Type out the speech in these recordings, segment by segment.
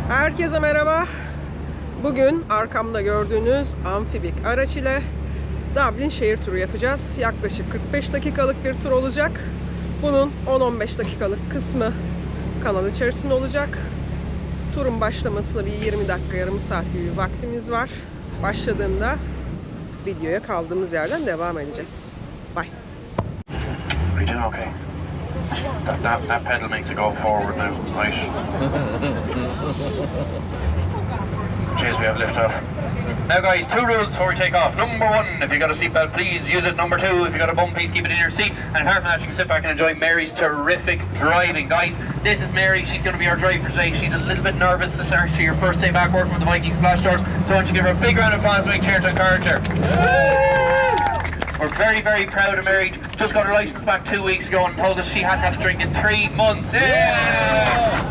Herkese merhaba. Bugün arkamda gördüğünüz amfibik araç ile Dublin şehir turu yapacağız. Yaklaşık 45 dakikalık bir tur olacak. Bunun 10-15 dakikalık kısmı kanal içerisinde olacak. Turun başlamasına bir 20 dakika, yarım saat gibi bir vaktimiz var. Başladığında videoya kaldığımız yerden devam edeceğiz. Bye. Are you doing okay? That pedal makes it go forward now, right? Cheers, we have lift off. Now guys, 2 rules before we take off. Number 1, if you got a seatbelt, please use it. Number 2, if you got a bum, please keep it in your seat. And apart from that, you can sit back and enjoy Mary's terrific driving. Guys, this is Mary. She's going to be our driver today. She's a little bit nervous to start to your first day back working with the Viking splash doors. So I want you to give her a big round of applause, big cheer to encourage her. We're very, very proud of Mary. Just got her license back 2 weeks ago and told us she hadn't had a drink in 3 months. Yeah!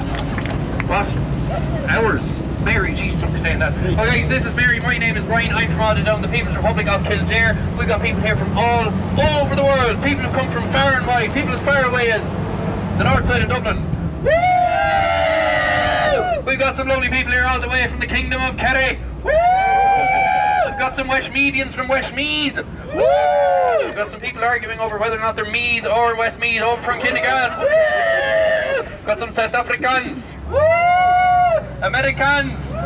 What? Hours? Mary, Jesus, I'm saying that. Okay, so this is Mary. My name is Brian. I'm from all down the People's Republic of Kildare. We've got people here from all over the world. People who come from far and wide. People as far away as the north side of Dublin. Woo! We've got some lovely people here all the way from the Kingdom of Kerry. Woo! We've got some Westmeadians from Westmeath. Woo! We've got some people arguing over whether or not they're Meath or Westmeath over from Kinnigan. Woo! We've got some South Africans. Woo! Americans. Woo!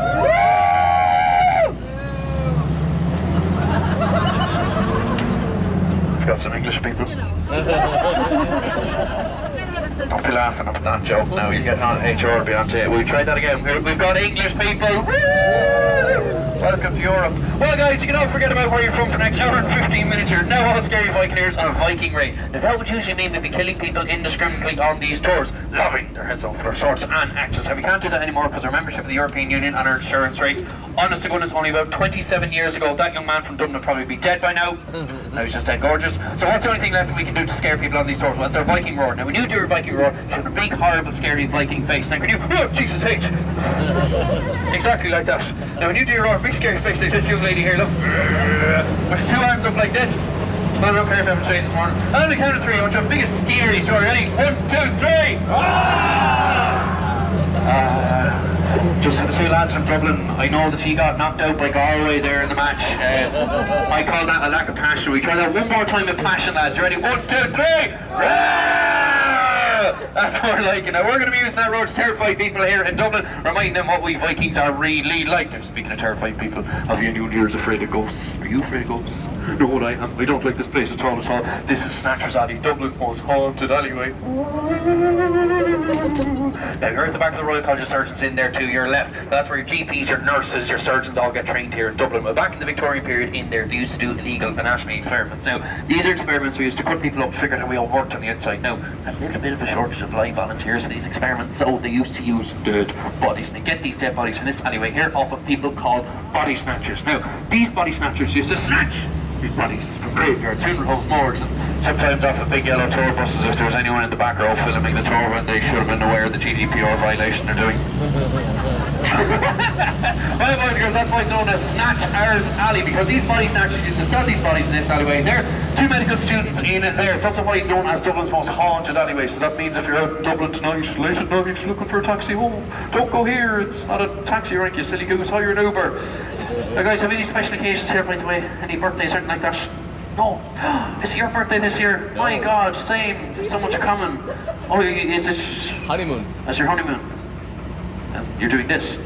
We've got some English people. Don't be laughing at that joke now. You're getting on HR, be on to it. We'll try that again. We've got English people. Woo! Welcome to Europe. Well guys, you can all forget about where you're from for the next hour and 15 minutes. You're now all scary Vikingers on a Viking raid. Now that would usually mean we'd be killing people indiscriminately on these tours, lobbing their heads off for swords and axes. Now we can't do that anymore because our membership of the European Union and our insurance rates, honest to goodness, only about 27 years ago, that young man from Dublin would probably be dead by now. Now he's just dead gorgeous. So what's the only thing left that we can do to scare people on these tours? Well, it's our Viking roar. Now when you do your Viking roar, you have a big, horrible, scary Viking face. Now can you, oh, Jesus H. Exactly like that. Now when you do your roar, big scary face like this young lady here, look. With the 2 arms up like this. I don't care if I haven't changed this morning. And on the count of 3, I want your biggest scary story. Ready? 1, 2, 3! Just for the 2 lads from Dublin, I know that he got knocked out by Galway there in the match. I call that a lack of passion. We try that one more time with passion, lads. You ready? 1, 2, 3! That's what we're like. Now we're going to be using that road to terrify people here in Dublin, remind them what we Vikings are really like. Now speaking of terrifying people, have anyone here is afraid of ghosts? Are you afraid of ghosts? No, I am. I don't like this place at all. This is Snatchers Alley, Dublin's most haunted alleyway. Now you're at the back of the Royal College of Surgeons in there to your left. That's where your GPs, your nurses, your surgeons all get trained here in Dublin. Well, back in the Victorian period in there, they used to do illegal anatomy experiments. Now, these are experiments we used to cut people up, figure out how we all worked on the inside. Now, a little bit of a shortage of live volunteers for these experiments, so they used to use dead bodies. And they get these dead bodies from this alleyway here off of people called body snatchers. Now, these body snatchers used to snatch these bodies from graveyards, funeral homes, morgues, and sometimes off of big yellow tour buses if there was anyone in the back row filming the tour when they should have been aware of the GDPR violation they're doing. Well, boys and girls, that's why it's known as Snatchers Alley, because these body snatchers used to sell these bodies in this alleyway. There are 2 medical students in it there. It's also why it's known as Dublin's most haunted alleyway. So that means if you're out in Dublin tonight, late at night, looking for a taxi home, don't go here. It's not a taxi rank, you silly goose. Hire an Uber. Now guys, have any special occasions here, by the way? Any birthdays or anything like that? No. Is it your birthday this year? My God, same. So much common. Oh, is it? Honeymoon. That's your honeymoon. And you're doing this.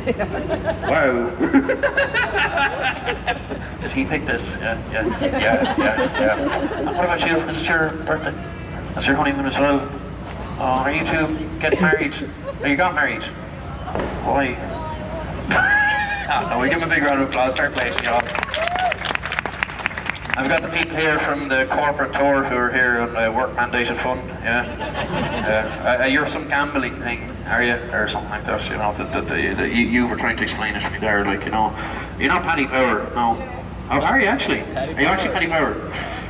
Wow. Did he pick this? Yeah. And what about you? Is it your birthday? That's your honeymoon as well. Oh, are you two getting married? Oh, you got married? Why? No, we give him a big round of applause. Fair play to y'all. I've got the people here from the corporate tour who are here on the work mandated fund. Yeah. You're some gambling thing, are you, or something like that? You know, you were trying to explain it to me there, like, you know, you're not Paddy Power, no. Oh, are you actually? Are you actually Paddy Power?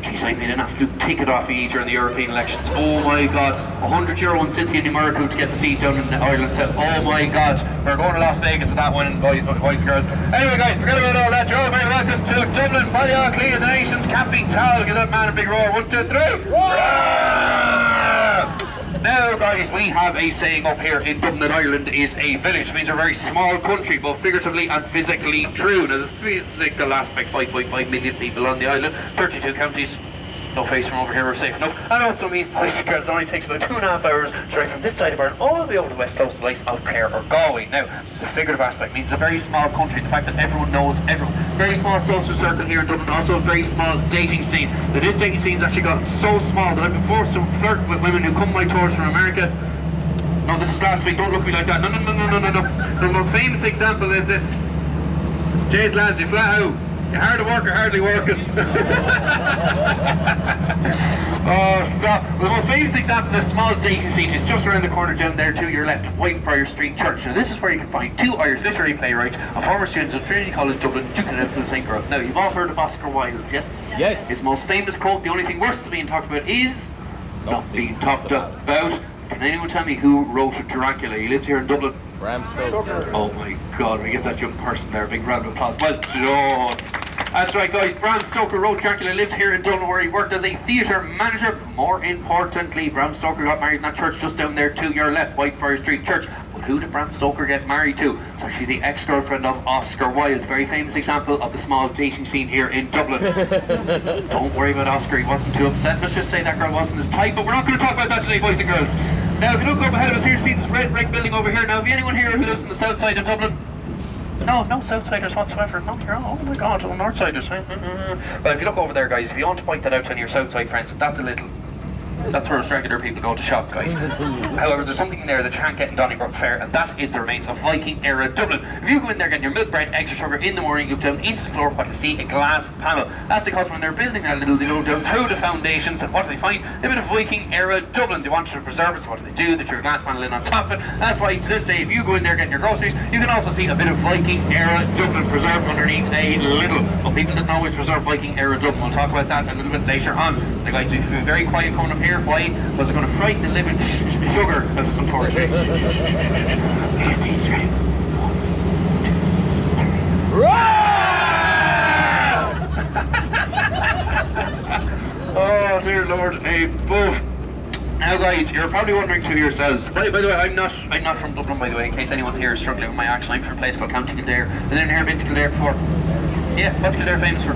Jeez, I made an absolute ticket off EE during the European elections. Oh my god, €100 in Cynthia numerical to get the seat down in Ireland. So, oh my god, we're going to Las Vegas with that one, boys and girls. Anyway guys, forget about all that. You're all very welcome to Dublin, Ballyaclea, the nation's capital. Give that man a big roar. 1, 2, 3. Now guys, we have a saying up here in Dublin, Ireland is a village. It means we're a very small country, both figuratively and physically true. Now the physical aspect, 5.5 million people on the island, 32 counties. No face from over here, we're safe enough. And also means, boys and girls, it only takes about 2.5 hours to drive from this side of Ireland all the way over to the west coast, the likes of Clare or Galway. Now, the figurative aspect means a very small country, the fact that everyone knows everyone. Very small social circle here in Dublin, also a very small dating scene. Now, this dating scene's actually gotten so small that I've been forced to flirt with women who come on my tours from America. No, this was last week, don't look at me like that. No. The most famous example is this. Jay's lads, you flat out. You're hard to work or hardly working. Oh, stop. Well, the most famous example of this small dating scene is just around the corner down there to your left, Whitefriars Street Church. Now, this is where you can find 2 Irish literary playwrights and former students of Trinity College Dublin, Duke and St. Girl. Now, you've all heard of Oscar Wilde, yes? Yes. His most famous quote, the only thing worse than being talked about is not being talked about. Can anyone tell me who wrote Dracula? He lived here in Dublin. Bram Stoker. Oh my god, we give that young person there a big round of applause. Well done. That's right guys, Bram Stoker wrote Dracula, lived here in Dublin where he worked as a theatre manager. More importantly, Bram Stoker got married in that church just down there to your left, Whitefriars Street Church. But who did Bram Stoker get married to? It's actually the ex-girlfriend of Oscar Wilde. Very famous example of the small dating scene here in Dublin. Don't worry about Oscar, he wasn't too upset. Let's just say that girl wasn't his type, but we're not going to talk about that today, boys and girls. Now, if you look up ahead of us here, you see this red brick building over here. Now, have you anyone here who lives on the south side of Dublin? No Southsiders whatsoever. No, you're all, oh my god, all Northsiders. Well, if you look over there, guys, if you want to point that out to any of your Southside friends, that's a little... That's where regular people go to shop, guys. However, there's something in there that you can't get in Donnybrook Fair, and that is the remains of Viking era Dublin. If you go in there getting your milk bread, extra sugar in the morning, you look down into the floor, what you see, a glass panel. That's because when they're building that little, they go down through the foundations, and what do they find? A bit of Viking era Dublin. They wanted to preserve it, so what do? They threw a glass panel in on top of it. That's why to this day, if you go in there getting your groceries, you can also see a bit of Viking era Dublin preserved underneath a little. But people didn't always preserve Viking era Dublin. We'll talk about that a little bit later on. The guys will be very quiet coming up here. Why? Because they're going to frighten the living sugar out of some tourists. Here, these right. 1, 2, 3. Oh dear Lord, both. Now guys, you're probably wondering to yourselves, by the way, I'm not from Dublin, by the way, in case anyone here is struggling with my accent. I'm from a place called County Kildare. Has anyone here been to Kildare before? Yeah, what's Kildare famous for?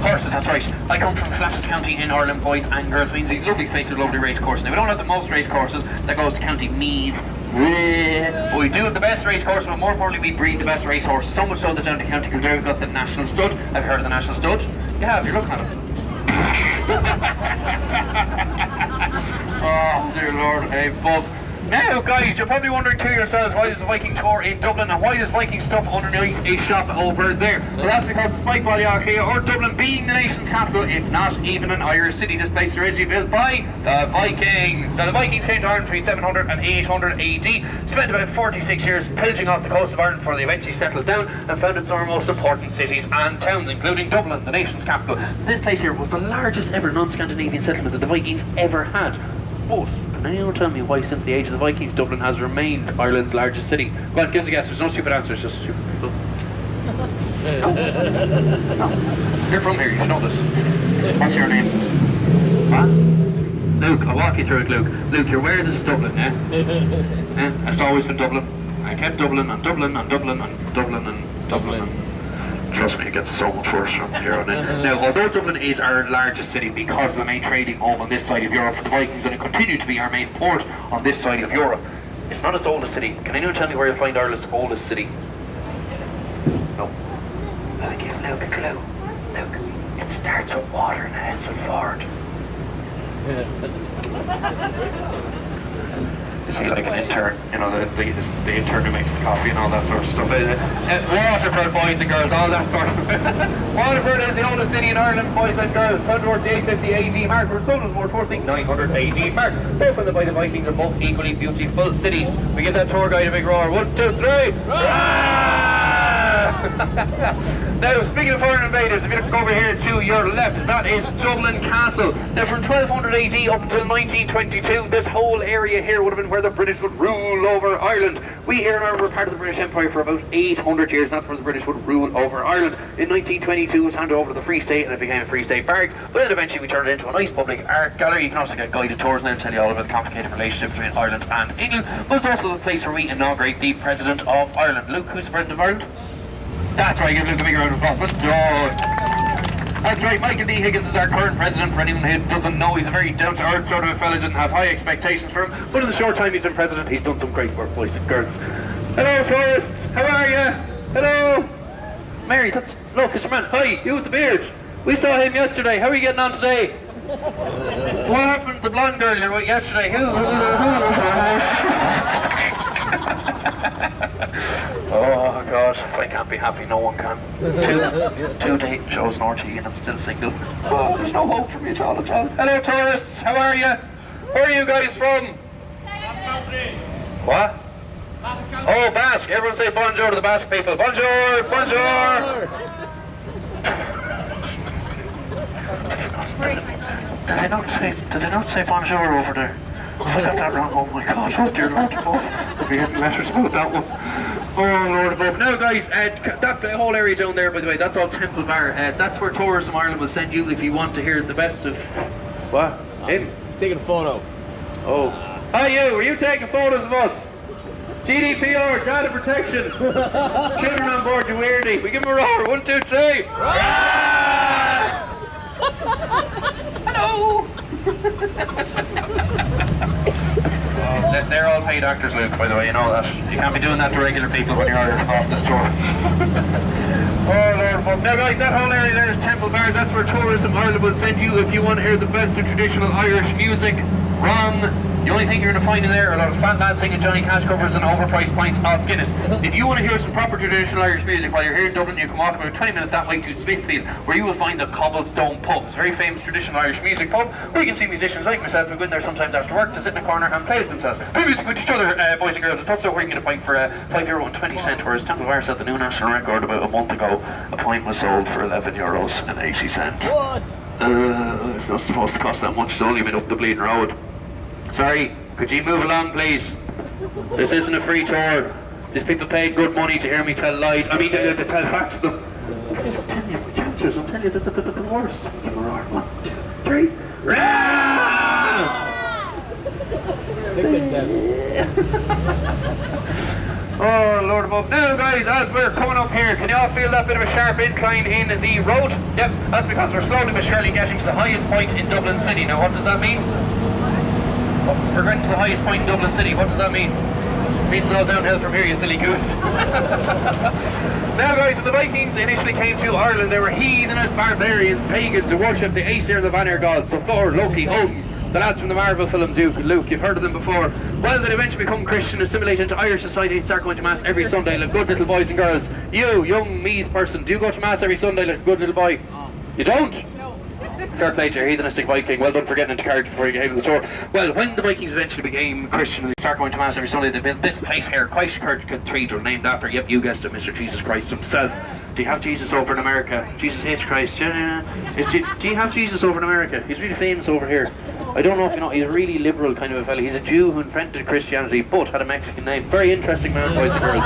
Horses, that's right. I come from Flashes County in Ireland, boys and girls. It means a lovely space with lovely race courses. Now, we don't have the most race courses that goes to County Meath. But we do have the best race course, but more importantly, we breed the best race horses. So much so that down to County Kildare we've got the National Stud. I've heard of the National Stud. You have, you're looking at it. Oh, dear Lord, Bob. Now, guys, you're probably wondering to yourselves, why is the Viking tour in Dublin and why is Viking stuff underneath a shop over there? Well, that's because despite Ballyaclea or Dublin being the nation's capital, it's not even an Irish city. This place was originally built by the Vikings. So the Vikings came to Ireland between 700 and 800 AD, spent about 46 years pillaging off the coast of Ireland before they eventually settled down and founded some of our most important cities and towns, including Dublin, the nation's capital. This place here was the largest ever non-Scandinavian settlement that the Vikings ever had. But can anyone tell me why since the age of the Vikings Dublin has remained Ireland's largest city? Go on, give us a guess. There's no stupid answers, just stupid. No. You're from here, you should know this. What's your name? Huh? Luke, I'll walk you through it, Luke. Luke, you're aware this is Dublin, yeah? Yeah? It's always been Dublin. I kept Dublin and Dublin and Dublin and Dublin and Dublin and... Trust me, it gets so much worse from here on in. Now, although Dublin is our largest city because of the main trading home on this side of Europe for the Vikings, and it continued to be our main port on this side of Europe, it's not its oldest city. Can anyone tell me where you'll find Ireland's oldest city? No. I'll give Luke a clue. Luke, it starts with water and ends with Ford. Is he like an intern? You know, the intern who makes the coffee and all that sort of stuff. Waterfront, boys and girls, all that sort of... Waterfront is the oldest city in Ireland, boys and girls. Found towards the 850 AD mark, where Dublin was more towards the 900 AD mark. Both funded by the Vikings are both equally beautiful cities. We give that tour guide a big roar. 1, 2, 3! Now, speaking of foreign invaders, if you look over here to your left, that is Dublin Castle. Now, from 1200 AD up until 1922, this whole area here would have been where the British would rule over Ireland. We here in Ireland were part of the British Empire for about 800 years. That's where the British would rule over Ireland. In 1922, it was handed over to the Free State and it became a Free State barracks. But then eventually we turned it into a nice public art gallery. You can also get guided tours and they'll tell you all about the complicated relationship between Ireland and England. But it's also the place where we inaugurate the President of Ireland. Luke, who's the President of Ireland? That's right, give Luke a big round of applause. That's right, Michael D. Higgins is our current president. For anyone who doesn't know, he's a very down-to-earth sort of a fella, didn't have high expectations for him. But in the short time he's been president, he's done some great work, boys and girls. Hello, tourists. How are you? Hello. Mary, look, it's your man. Hi, you with the beard. We saw him yesterday. How are you getting on today? What happened to the blonde girl you were with yesterday? Oh God, if I can't be happy, no one can. Two dating shows in RT and I'm still single. Oh, there's no hope for me at all. Hello tourists, how are you? Where are you guys from? Basque country. What? Basque country. Oh, Basque. Everyone say bonjour to the Basque people. Bonjour, bonjour. Did they not say bonjour over there? I got that wrong, oh my God, oh dear Lord above. I'll be getting letters about that one. Oh Lord above. Now guys, that whole area down there, by the way, that's all Temple Bar. That's where Tourism Ireland will send you if you want to hear the best of... What? Him? He's taking a photo. Oh. Hi you, are you taking photos of us? GDPR, data protection. Children on board WWII. We give them a roar, 1, 2, 3. Hello. Oh, they're all paid actors, Luke, by the way, you know that. You can't be doing that to regular people when you're off the store. Oh Lord, but now guys, that whole area there is Temple Bar. That's where Tourism Ireland will send you if you want to hear the best of traditional Irish music. Wrong. The only thing you're going to find in there are a lot of fat lads singing Johnny Cash covers and overpriced pints of Guinness. If you want to hear some proper traditional Irish music while you're here in Dublin, you can walk about 20 minutes that way to Smithfield, where you will find the Cobblestone Pub. It's a very famous traditional Irish music pub, where you can see musicians like myself who go in there sometimes after work to sit in a corner and play with themselves. Play music with each other, boys and girls. It's also where you can get a pint for €5.20, whereas Temple Bar set the new national record about a month ago. A pint was sold for €11.80. What? It's not supposed to cost that much. It's only been up the bleeding road. Sorry, could you move along, please? This isn't a free tour. These people paid good money to hear me tell lies. I mean, to tell facts to them. I'm telling you, my chances. I'm telling you the worst. Give a roar. 1, 2, 3. Oh Lord above. Now guys, as we're coming up here, can you all feel that bit of a sharp incline in the road? Yep, that's because we're slowly but surely getting to the highest point in Dublin City. Now what does that mean? We're getting to the highest point in Dublin City. What does that mean? It means it's all downhill from here, you silly goose. Now guys, when the Vikings initially came to Ireland, they were heathenist barbarians, pagans who worshipped the Aesir and the Vanir gods. So Thor, Loki, Odin, the lads from the Marvel films, Luke, you've heard of them before. Well, they'd eventually become Christian, assimilate into Irish society and start going to Mass every Sunday like good little boys and girls. You, young Meath person, do you go to Mass every Sunday like a good little boy? You don't? Fair play to your heathenistic Viking. Well done for getting into character before you came to the store. Well, when the Vikings eventually became Christian and they started going to Mass every Sunday, they built this place here, Christchurch Cathedral, named after, yep, you guessed it, Mr. Jesus Christ himself. Do you have Jesus over in America? Jesus H. Christ. Do you have Jesus over in America? He's really famous over here. I don't know if you know, he's a really liberal kind of a fella. He's a Jew who invented Christianity, but had a Mexican name. Very interesting man, boys and girls.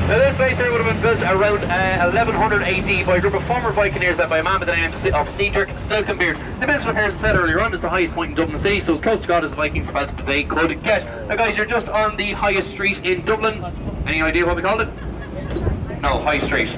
Now this place here would have been built around 1100 AD by a group of former Vikingeers led by a man by the name of Cedric Silkenbeard. They mentioned up here, as I said earlier on, is the highest point in Dublin City, so as close to God as the Vikings felt they could get. Now guys, you're just on the highest street in Dublin. Any idea what we called it? No, High Street.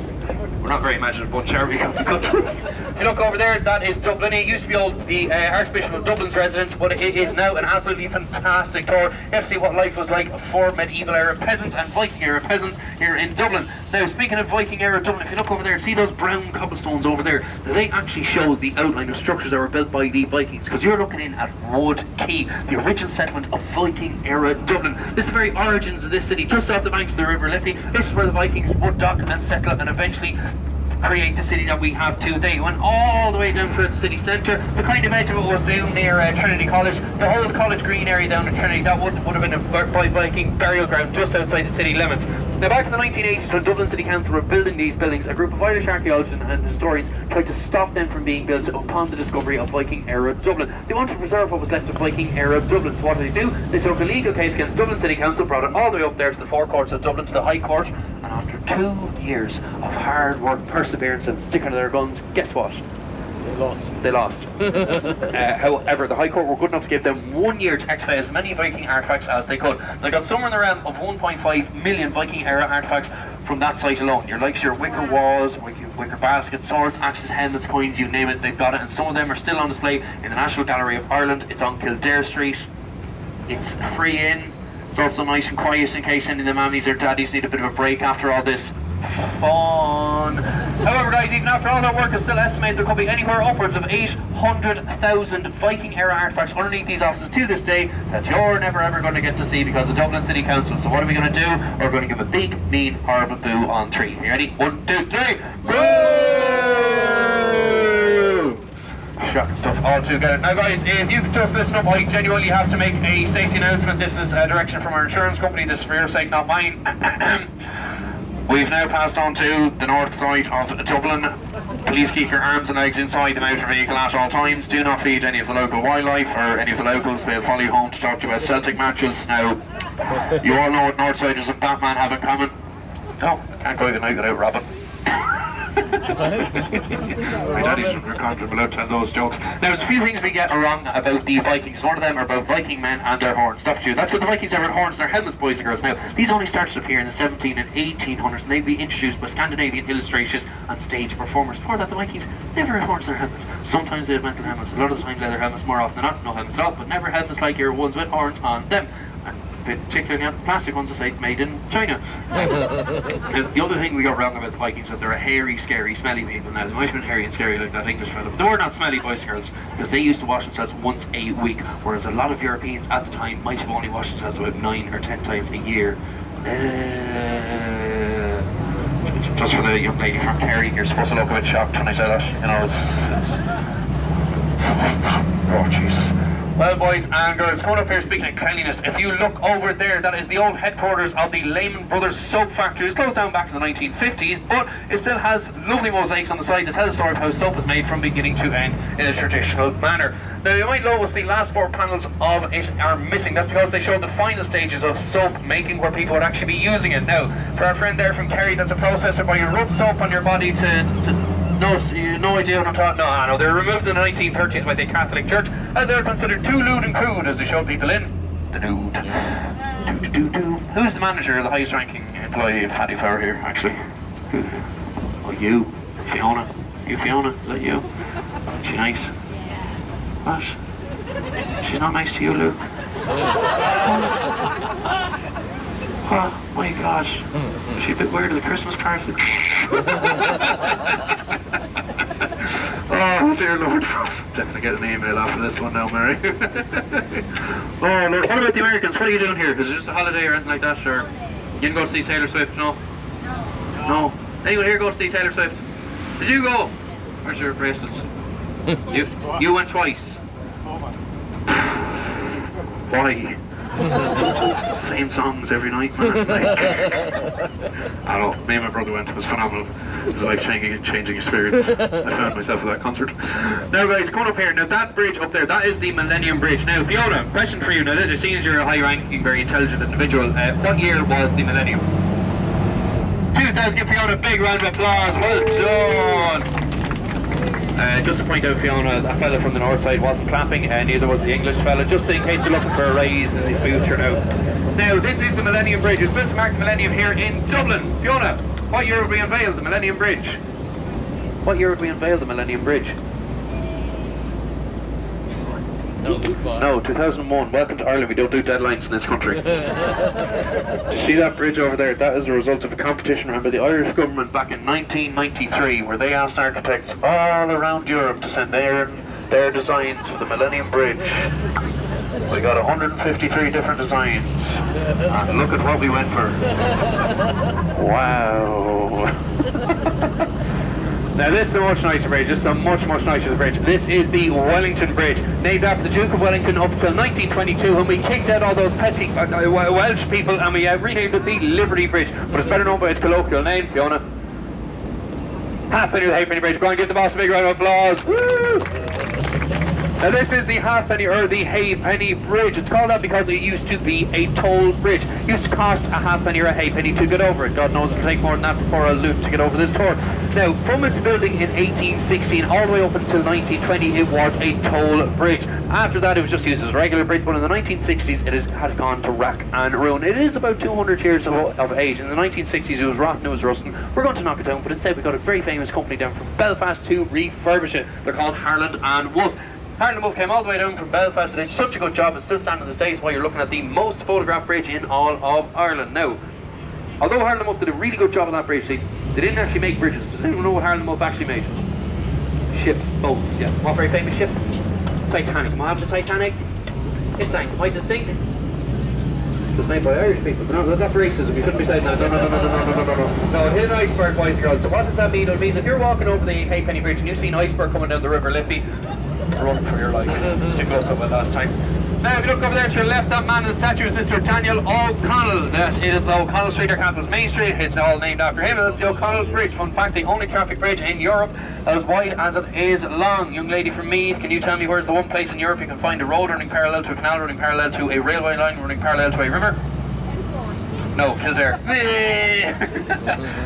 We're not very imaginative bunch, are we? If you look over there, that is Dublin. It used to be the Archbishop of Dublin's residence, but it is now an absolutely fantastic tour. You have to see what life was like for medieval era peasants and Viking era peasants here in Dublin. Now, speaking of Viking era Dublin, if you look over there, see those brown cobblestones over there? They actually show the outline of structures that were built by the Vikings, because you're looking in at Wood Quay, the original settlement of Viking era Dublin. This is the very origins of this city, just off the banks of the River Liffey. This is where the Vikings would dock and settle and eventually create the city that we have today. It went all the way down through the city centre. The kind of edge of it was down near Trinity College. The whole College Green area down in Trinity, that would have been a Viking burial ground just outside the city limits. Now back in the 1980s, when Dublin City Council were building these buildings, a group of Irish archaeologists and historians tried to stop them from being built upon the discovery of Viking era Dublin. They wanted to preserve what was left of Viking era Dublin. So what did they do? They took a legal case against Dublin City Council, brought it all the way up there to the four courts of Dublin, to the High Court, and after 2 years of hard work, perseverance and sticking to their guns, guess what? They lost. However, the High Court were good enough to give them 1 year to excavate as many Viking artefacts as they could. They got somewhere in the realm of 1.5 million Viking era artefacts from that site alone. Your likes, your wicker walls, wicker baskets, swords, axes, helmets, coins, you name it, they've got it. And some of them are still on display in the National Gallery of Ireland. It's on Kildare Street. It's free in. It's also nice and quiet in case any of the mammies or daddies need a bit of a break after all this fun. However, guys, even after all that work, is still estimated there could be anywhere upwards of 800,000 Viking era artifacts underneath these offices to this day that you're never ever going to get to see because of Dublin City Council. So what are we going to do? We're going to give a big, mean, horrible boo on 3. You ready? 1, 2, 3. Boo! Shocking stuff all together. Now guys, if you could just listen up, I genuinely have to make a safety announcement. This is a direction from our insurance company. This is for your sake, not mine. We've now passed on to the north side of Dublin. Please keep your arms and legs inside the motor vehicle at all times. Do not feed any of the local wildlife or any of the locals. They'll follow you home to talk to you about Celtic matches. Now, you all know what Northsiders and Batman have in common. No, can't go the night without Robin. My daddy's from Contra below tell those jokes. Now there's a few things we get wrong about the Vikings. One of them are about Viking men and their horns. That's true. That's because the Vikings never had horns in their helmets, boys and girls. Now these only started to appear in the 17 and 1800s, and they'd be introduced by Scandinavian illustrators and stage performers. Before that, the Vikings never had horns in their helmets. Sometimes they had metal helmets, a lot of the time leather helmets, more often than not no helmets at all, but never helmets like your ones with horns on them. Particularly on the plastic ones, it's like made in China. The other thing we got wrong about the Vikings is that they're a hairy, scary, smelly people. Now they might have been hairy and scary like that English fella, but they were not smelly, boys and girls, because they used to wash themselves once a week, whereas a lot of Europeans at the time might have only washed themselves about 9 or 10 times a year. Just for the young lady from Kerry, you're supposed to look a bit shocked when I say that, you know. Oh Jesus. Well, boys and girls, coming up here speaking of cleanliness, if you look over there, that is the old headquarters of the Lehman Brothers soap factory. It was closed down back in the 1950s, but it still has lovely mosaics on the side that tell the story of how soap is made from beginning to end in a traditional manner. Now, you might notice the last 4 panels of it are missing. That's because they show the final stages of soap making where people would actually be using it. Now, for our friend there from Kerry, that's a process where you rub soap on your body to no idea what I'm talking. No, they were removed in the 1930s by the Catholic Church as they were considered too lewd and crude as they showed people in the nude. Who's the manager, the highest ranking employee of Paddy Power here, actually? Oh, you, Fiona. You, Fiona, is that you? Is she nice? What? She's not nice to you, Luke? Oh my gosh, is she a bit weird at the Christmas party? Oh dear Lord, definitely get an email after this one now, Mary. Oh Lord, what about the Americans? What are you doing here? Is it just a holiday or anything like that? Or you didn't go to see Taylor Swift? No? No. Anyone here go to see Taylor Swift? Did you go? Where's your bracelets? You went twice. Why? Same songs every night, man. Like, I don't know, me and my brother went, it was phenomenal. It was a life-changing experience. I found myself at that concert. Now guys, coming up here, now that bridge up there, that is the Millennium Bridge. Now Fiona, question for you, now that seeing as you're a high-ranking, very intelligent individual, what year was the Millennium? 2000, give Fiona a big round of applause, well done! Just to point out, Fiona, that fella from the north side wasn't clapping, neither was the English fella, just in case you're looking for a raise in the future now. Now, this is the Millennium Bridge. It's built to mark the Millennium here in Dublin. Fiona, what year would we unveil the Millennium Bridge? What year would we unveil the Millennium Bridge? No, 2001. Welcome to Ireland. We don't do deadlines in this country. Do you see that bridge over there? That is a result of a competition run by the Irish government back in 1993, where they asked architects all around Europe to send their designs for the Millennium Bridge. We got 153 different designs, and look at what we went for. Wow. Now this is a much nicer bridge, this is a much nicer bridge. This is the Wellington Bridge, named after the Duke of Wellington up until 1922 when we kicked out all those petty Welsh people and we renamed it the Liberty Bridge. But it's better known by its colloquial name, Fiona. Halfpenny to Halfpenny Bridge. Go on, give the boss a big round of applause. Woo! Now this is the halfpenny or the halfpenny bridge. It's called that because it used to be a toll bridge. It used to cost a halfpenny or a halfpenny to get over it. God knows it'll take more than that before I'll loot to get over this tour. Now, from its building in 1816 all the way up until 1920, it was a toll bridge. After that, it was just used as a regular bridge, but in the 1960s, it had gone to rack and ruin. It is about 200 years of age. In the 1960s, it was rotten, it was rusting. We're going to knock it down, but instead we got a very famous company down from Belfast to refurbish it. They're called Harland and Wolff. Harland and Wolff came all the way down from Belfast and did such a good job and still standing this day is why you're looking at the most photographed bridge in all of Ireland. Now, although Harland and Wolff did a really good job on that bridge, they didn't actually make bridges. Does anyone know what Harland and Wolff actually made? Ships, boats, yes. What very famous ship? Titanic. Am I after Titanic? It's sank. Why did it sink? It was made by Irish people. No, that's racism. You shouldn't be saying that. No. No, hit an iceberg, boys and girls. So what does that mean? It means if you're walking over the Halfpenny Bridge and you see an iceberg coming down the River Liffey, run for your life. Didn't go so well last time. Now, if you look over there to your left, that man in the statue is Mr. Daniel O'Connell. That is O'Connell Street, or Capital's Main Street. It's all named after him. That's the O'Connell Bridge. Fun fact, the only traffic bridge in Europe as wide as it is long. Young lady from Meath, can you tell me where's the one place in Europe you can find a road running parallel to a canal, running parallel to a railway line, running parallel to a river? No, Kildare.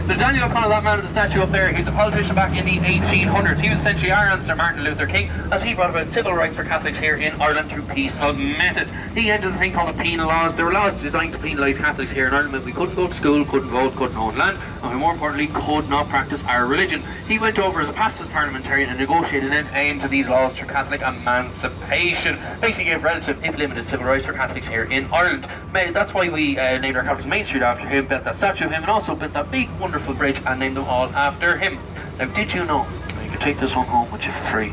The Daniel O'Connell, that man in the statue up there, he's a politician back in the 1800s. He was essentially our answer, Martin Luther King, as he brought about civil rights for Catholics here in Ireland through peaceful methods. He ended the thing called the penal laws. There were laws designed to penalise Catholics here in Ireland. We couldn't go to school, couldn't vote, couldn't own land, and more importantly, could not practice our religion. He went over as a pacifist parliamentarian and negotiated an end to these laws through Catholic emancipation. Basically gave relative, if limited, civil rights for Catholics here in Ireland. That's why we named our capital's Main Street after him, built that statue of him, and also built that big wonderful bridge and named them all after him. Now, did you know, you can take this one home with you for free,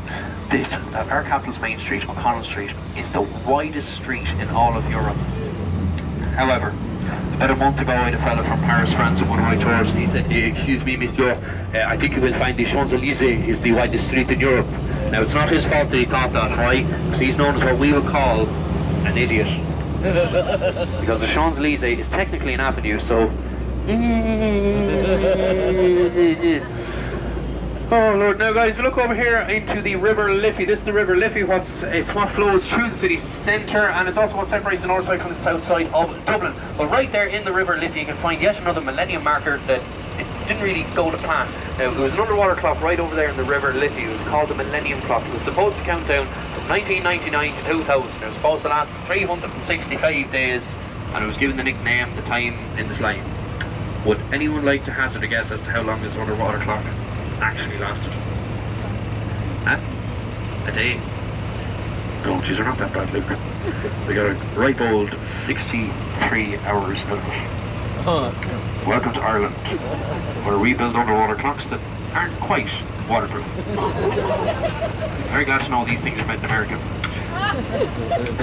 that our capital's Main Street, O'Connell Street, is the widest street in all of Europe. However, about a month ago I had a fellow from Paris, France, on one of my tours, and he said, excuse me, monsieur, I think you will find the Champs-Élysées is the widest street in Europe. Now, it's not his fault that he thought that. Why? Because he's known as what we would call an idiot. Because the Champs-Élysées is technically an avenue, so... Oh Lord, now guys, we look over here into the River Liffey. This is the River Liffey. It's what flows through the city centre, and it's also what separates the north side from the south side of Dublin. But right there in the River Liffey you can find yet another millennium marker that it didn't really go to plan. Now, there was an underwater clock right over there in the River Liffey. It was called the Millennium Clock. It was supposed to count down from 1999 to 2000. It was supposed to last 365 days, and it was given the nickname the time in the slime. Would anyone like to hazard a guess as to how long this underwater clock actually lasted? Huh? A day? No, geez, they're not that bad, Luke. They got a ripe old 63 hours out of it. Welcome to Ireland, where we build underwater clocks that aren't quite waterproof. Very glad to know these things are made in America.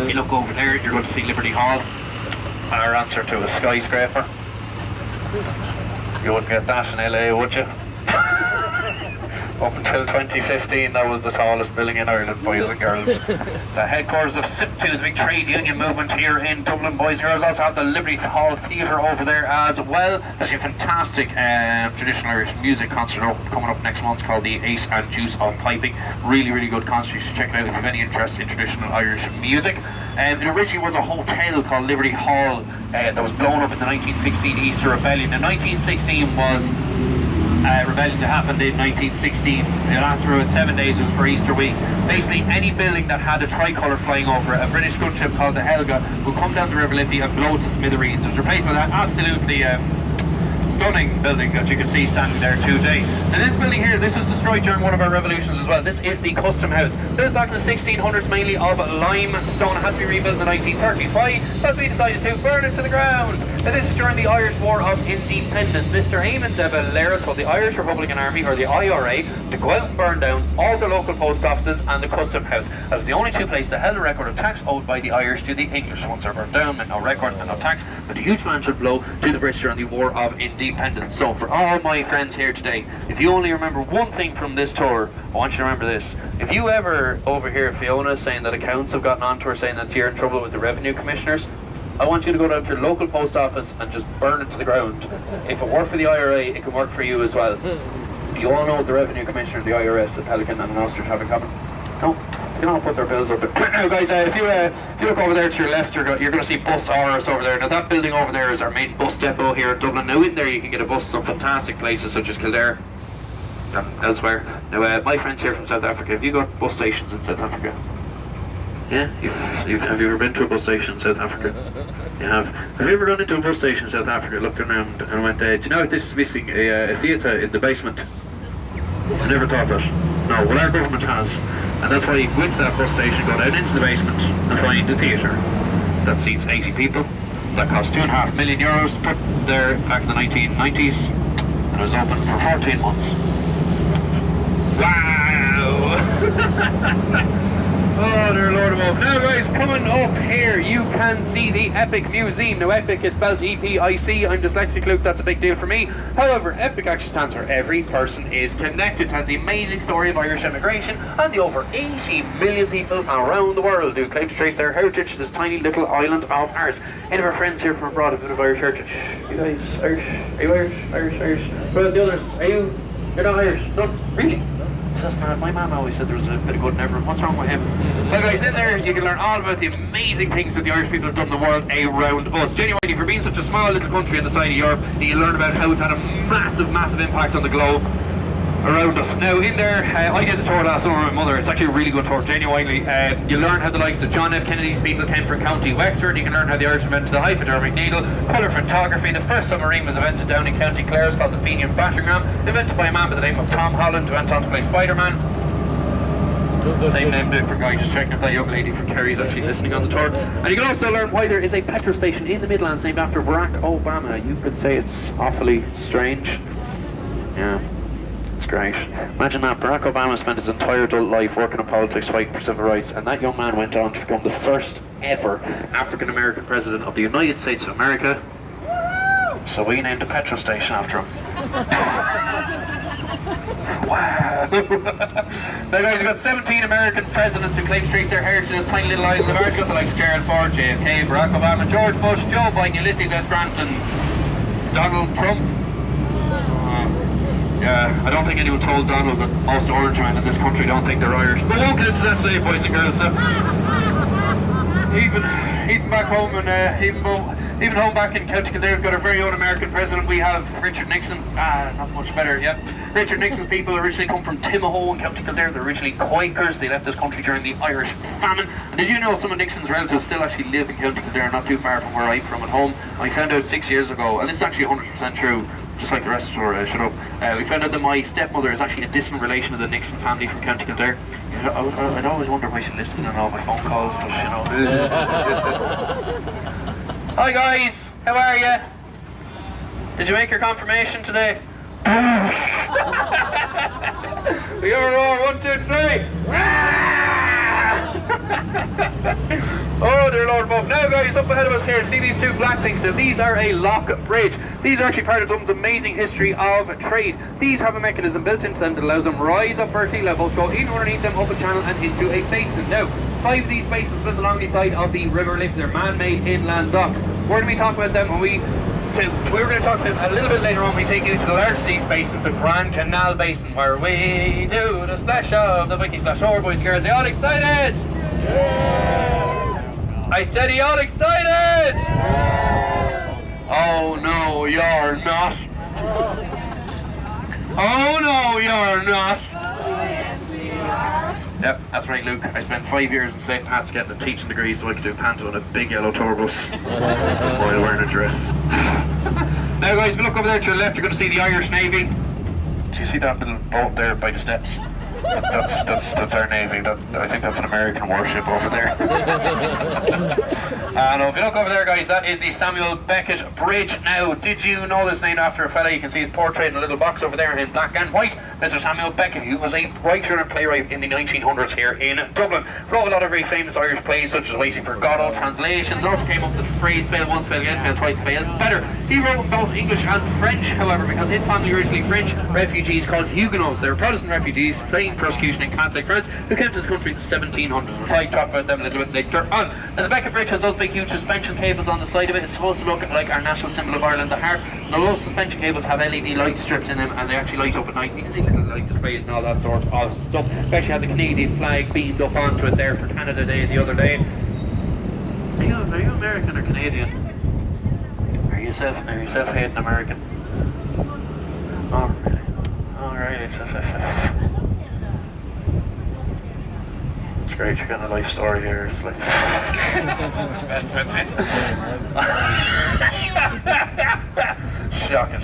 You look over there, you're going to see Liberty Hall, our answer to a skyscraper. You wouldn't get that in LA, would you? Up until 2015, that was the tallest building in Ireland, boys and girls. The headquarters of SIPTU, the big trade union movement here in Dublin, boys and girls. Also have the Liberty Hall Theatre over there as well. There's a fantastic traditional Irish music concert coming up next month called the Ace and Juice of Piping. Really, really good concert. You should check it out if you have any interest in traditional Irish music. It originally was a hotel called Liberty Hall that was blown up in the 1916 Easter Rebellion. The 1916 was rebellion that happened in 1916. It lasted for about 7 days. It was for Easter week. Basically, any building that had a tricolour flying over it, a British gunship called the Helga, would come down the River Liffey and blow to smithereens. It was replaced with that absolutely stunning building that you can see standing there today. And this building here, this was destroyed during one of our revolutions as well. This is the Custom House, built back in the 1600s, mainly of limestone. It had to be rebuilt in the 1930s. Why? Because we decided to burn it to the ground. Now, this is during the Irish War of Independence. Mr. Eamon de Valera told the Irish Republican Army, or the IRA, to go out and burn down all the local post offices and the Custom House. That was the only two places that held a record of tax owed by the Irish to the English. Once they're burned down, and no record and no tax, but a huge financial blow to the British during the War of Independence. independence. So for all my friends here today, if you only remember one thing from this tour, I want you to remember this. If you ever overhear Fiona saying that accounts have gotten onto her saying that you're in trouble with the revenue commissioners, I want you to go down to your local post office and just burn it to the ground. If it worked for the IRA, it can work for you as well. You all know the revenue commissioner, the IRS, the Pelican and an ostrich have in common? No? They don't put their bills up. Now guys, if you look over there to your left, you're going to see Bus Áras over there. Now that building over there is our main bus depot here in Dublin. Now in there you can get a bus to some fantastic places such as Kildare and elsewhere. Now my friends here from South Africa, have you got bus stations in South Africa? Yeah? Have you ever been to a bus station in South Africa? You have. Have you ever gone into a bus station in South Africa, looked around and went, do you know this is missing a theatre in the basement? I never thought that. No, well our government has. And that's why you go into that bus station, go down into the basement and find a theatre that seats 80 people. That cost €2.5 million, put there back in the 1990s, and it was open for 14 months. Wow! Oh, dear Lord above. Now guys, coming up here, you can see the Epic Museum. Now Epic is spelled E-P-I-C. I'm dyslexic, Luke, that's a big deal for me. However, Epic actually stands for Every Person is Connected. It has the amazing story of Irish immigration and the over 80 million people around the world who claim to trace their heritage to this tiny little island of ours. Any of our friends here from abroad have been of Irish heritage? You guys Irish? Are you Irish? Irish? What about the others? You're not Irish? No? Really? That's mad. My mum always said there was a bit of good in everyone. What's wrong with him? So guys, in there you can learn all about the amazing things that the Irish people have done in the world around us. Genuinely, for being such a small little country on the side of Europe, you can learn about how it's had a massive, massive impact on the globe around us. Now in there, I did the tour last summer with my mother. It's actually a really good tour, genuinely. You learn how the likes of John F. Kennedy's people came from County Wexford. You can learn how the Irish invented the hypodermic needle, colour photography. The first submarine was invented down in County Clare. It's called the Fenian battering ram, invented by a man by the name of Tom Holland, who went on to play Spider-Man. Same name, different guy, just checking if that young lady from Kerry is actually listening on the tour. And you can also learn why there is a petrol station in the Midlands named after Barack Obama. You could say it's awfully strange. Yeah. It's great. Imagine that, Barack Obama spent his entire adult life working in politics, fighting for civil rights, and that young man went on to become the first ever African American president of the United States of America. So we named a petrol station after him. Wow! Now guys, we've got 17 American presidents who claim to trace their heritage to this tiny little island of ours. We've got the likes of Gerald Ford, JFK, Barack Obama, George Bush, Joe Biden, Ulysses S. Grant, and Donald Trump. Yeah, I don't think anyone told Donald that most orange men in this country don't think they're Irish. But we won't get into that today, boys and girls. Even back home and even home back in County Kildare, we've got our very own American president. We have Richard Nixon. Not much better, yeah. Richard Nixon's people originally come from Timahoe in County Kildare. They're originally Quakers. They left this country during the Irish famine. And did you know some of Nixon's relatives still actually live in County Kildare, not too far from where I'm from at home? And we found out 6 years ago, and this is actually 100% true, just like the rest of the story, shut up. We found out that my stepmother is actually a distant relation of the Nixon family from County Kildare. I'd always wonder why she listened on all my phone calls, but you know. Hi guys, how are you? Did you make your confirmation today? We are roar, 1, 2, 3. Oh dear Lord above. Now guys, up ahead of us here, see these two black things? Now these are a lock bridge. These are actually part of Dublin's amazing history of trade. These have a mechanism built into them that allows them rise up vertical levels, go in underneath them, up a channel and into a basin. Now, 5 of these basins built along the side of the River Liffey. They're man-made inland docks. We're going to be talking about them when we're going to talk about them a little bit later on when we take you to the largest of these basins, the Grand Canal Basin, where we do the splash of the Wiki Splash Over, boys and girls. Are you all excited? Yeah. I said, are you all excited? Yeah. Oh no, you're not. Oh no, you're not. Yep, that's right, Luke. I spent 5 years in St. Pat's getting a teaching degree so I could do panto on a big yellow tour bus while wearing a dress. Now guys, if you look over there to your left, you're going to see the Irish Navy. Do you see that little boat there by the steps? That's our navy. I think that's an American warship over there. And if you look over there, guys, that is the Samuel Beckett Bridge. Now, did you know this named after a fella? You can see his portrait in a little box over there in black and white. Mr. Samuel Beckett, who was a writer and playwright in the 1900s here in Dublin. Wrote a lot of very famous Irish plays, such as Waiting for Godot, translations. Also came up with the phrase fail once, fail again, fail twice, fail better. He wrote in both English and French, however, because his family were originally French refugees called Huguenots. They were Protestant refugees fleeing persecution in Catholic France, who came to the country in the 1700s. We'll try to talk about them a little bit later on. And the Beckett Bridge has those big huge suspension cables on the side of it. It's supposed to look like our national symbol of Ireland, the heart. Now those suspension cables have LED light strips in them, and they actually light up at night. You can see little light displays and all that sort of stuff. We actually had the Canadian flag beamed up onto it there for Canada Day the other day. Are you American or Canadian? Are you self-hating American? Oh, really? Oh, right. It's great, you're getting a life story here. It's like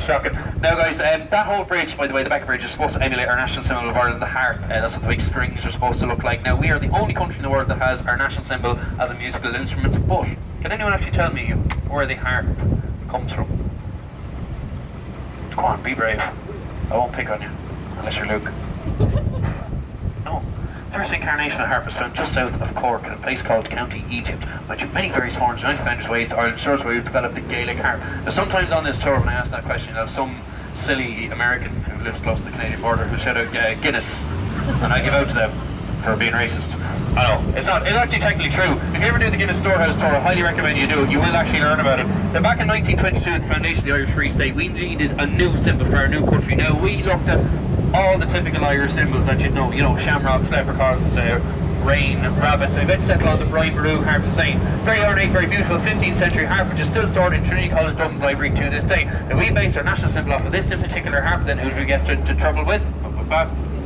shocking. Now, guys, that whole bridge, by the way, the Beckett Bridge, is supposed to emulate our national symbol of Ireland, the heart. That's what the big strings are supposed to look like. Now, we are the only country in the world that has our national symbol as a musical instrument. But can anyone actually tell me where the harp comes from? Go on, be brave. I won't pick on you, unless you're Luke. No. First incarnation of harp is found just south of Cork in a place called County Egypt, which in many various forms and found its ways to Ireland shores where we've developed the Gaelic harp. Now sometimes on this tour when I ask that question, I'll have some silly American who lives close to the Canadian border who shout out Guinness, and I give out to them for being racist. I know, it's actually technically true. If you ever do the Guinness Storehouse tour, I highly recommend you do it. You will actually learn about it. Now back in 1922 at the foundation of the Irish Free State, we needed a new symbol for our new country. Now we looked at all the typical Irish symbols that you know, shamrocks, leprechauns, rain, rabbits. I eventually settled on the Brian Boru harp of Saint. Very ornate, very beautiful 15th century harp, which is still stored in Trinity College Dublin's library to this day. Now we based our national symbol off of this in particular harp. Then who do we get to trouble with?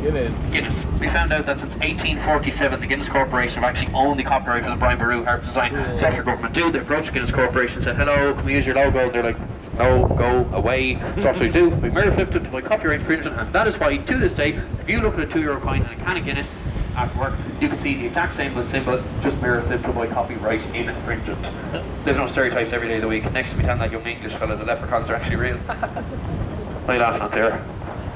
Guinness. We found out that since 1847 the Guinness Corporation have actually owned the copyright for the Brian Boru harp design. So after government they approached the Guinness Corporation and said, hello, can we use your logo? And they're like, no, go away. So what we do, we murder flipped it to my copyright infringement, and that is why to this day, if you look at a €2 coin and a can of Guinness after work, you can see the exact same symbol, just mirror flipped to my copyright infringement. There's no stereotypes every day of the week. Next to me telling that young English fella the leprechauns are actually real. Why are you laughing at there?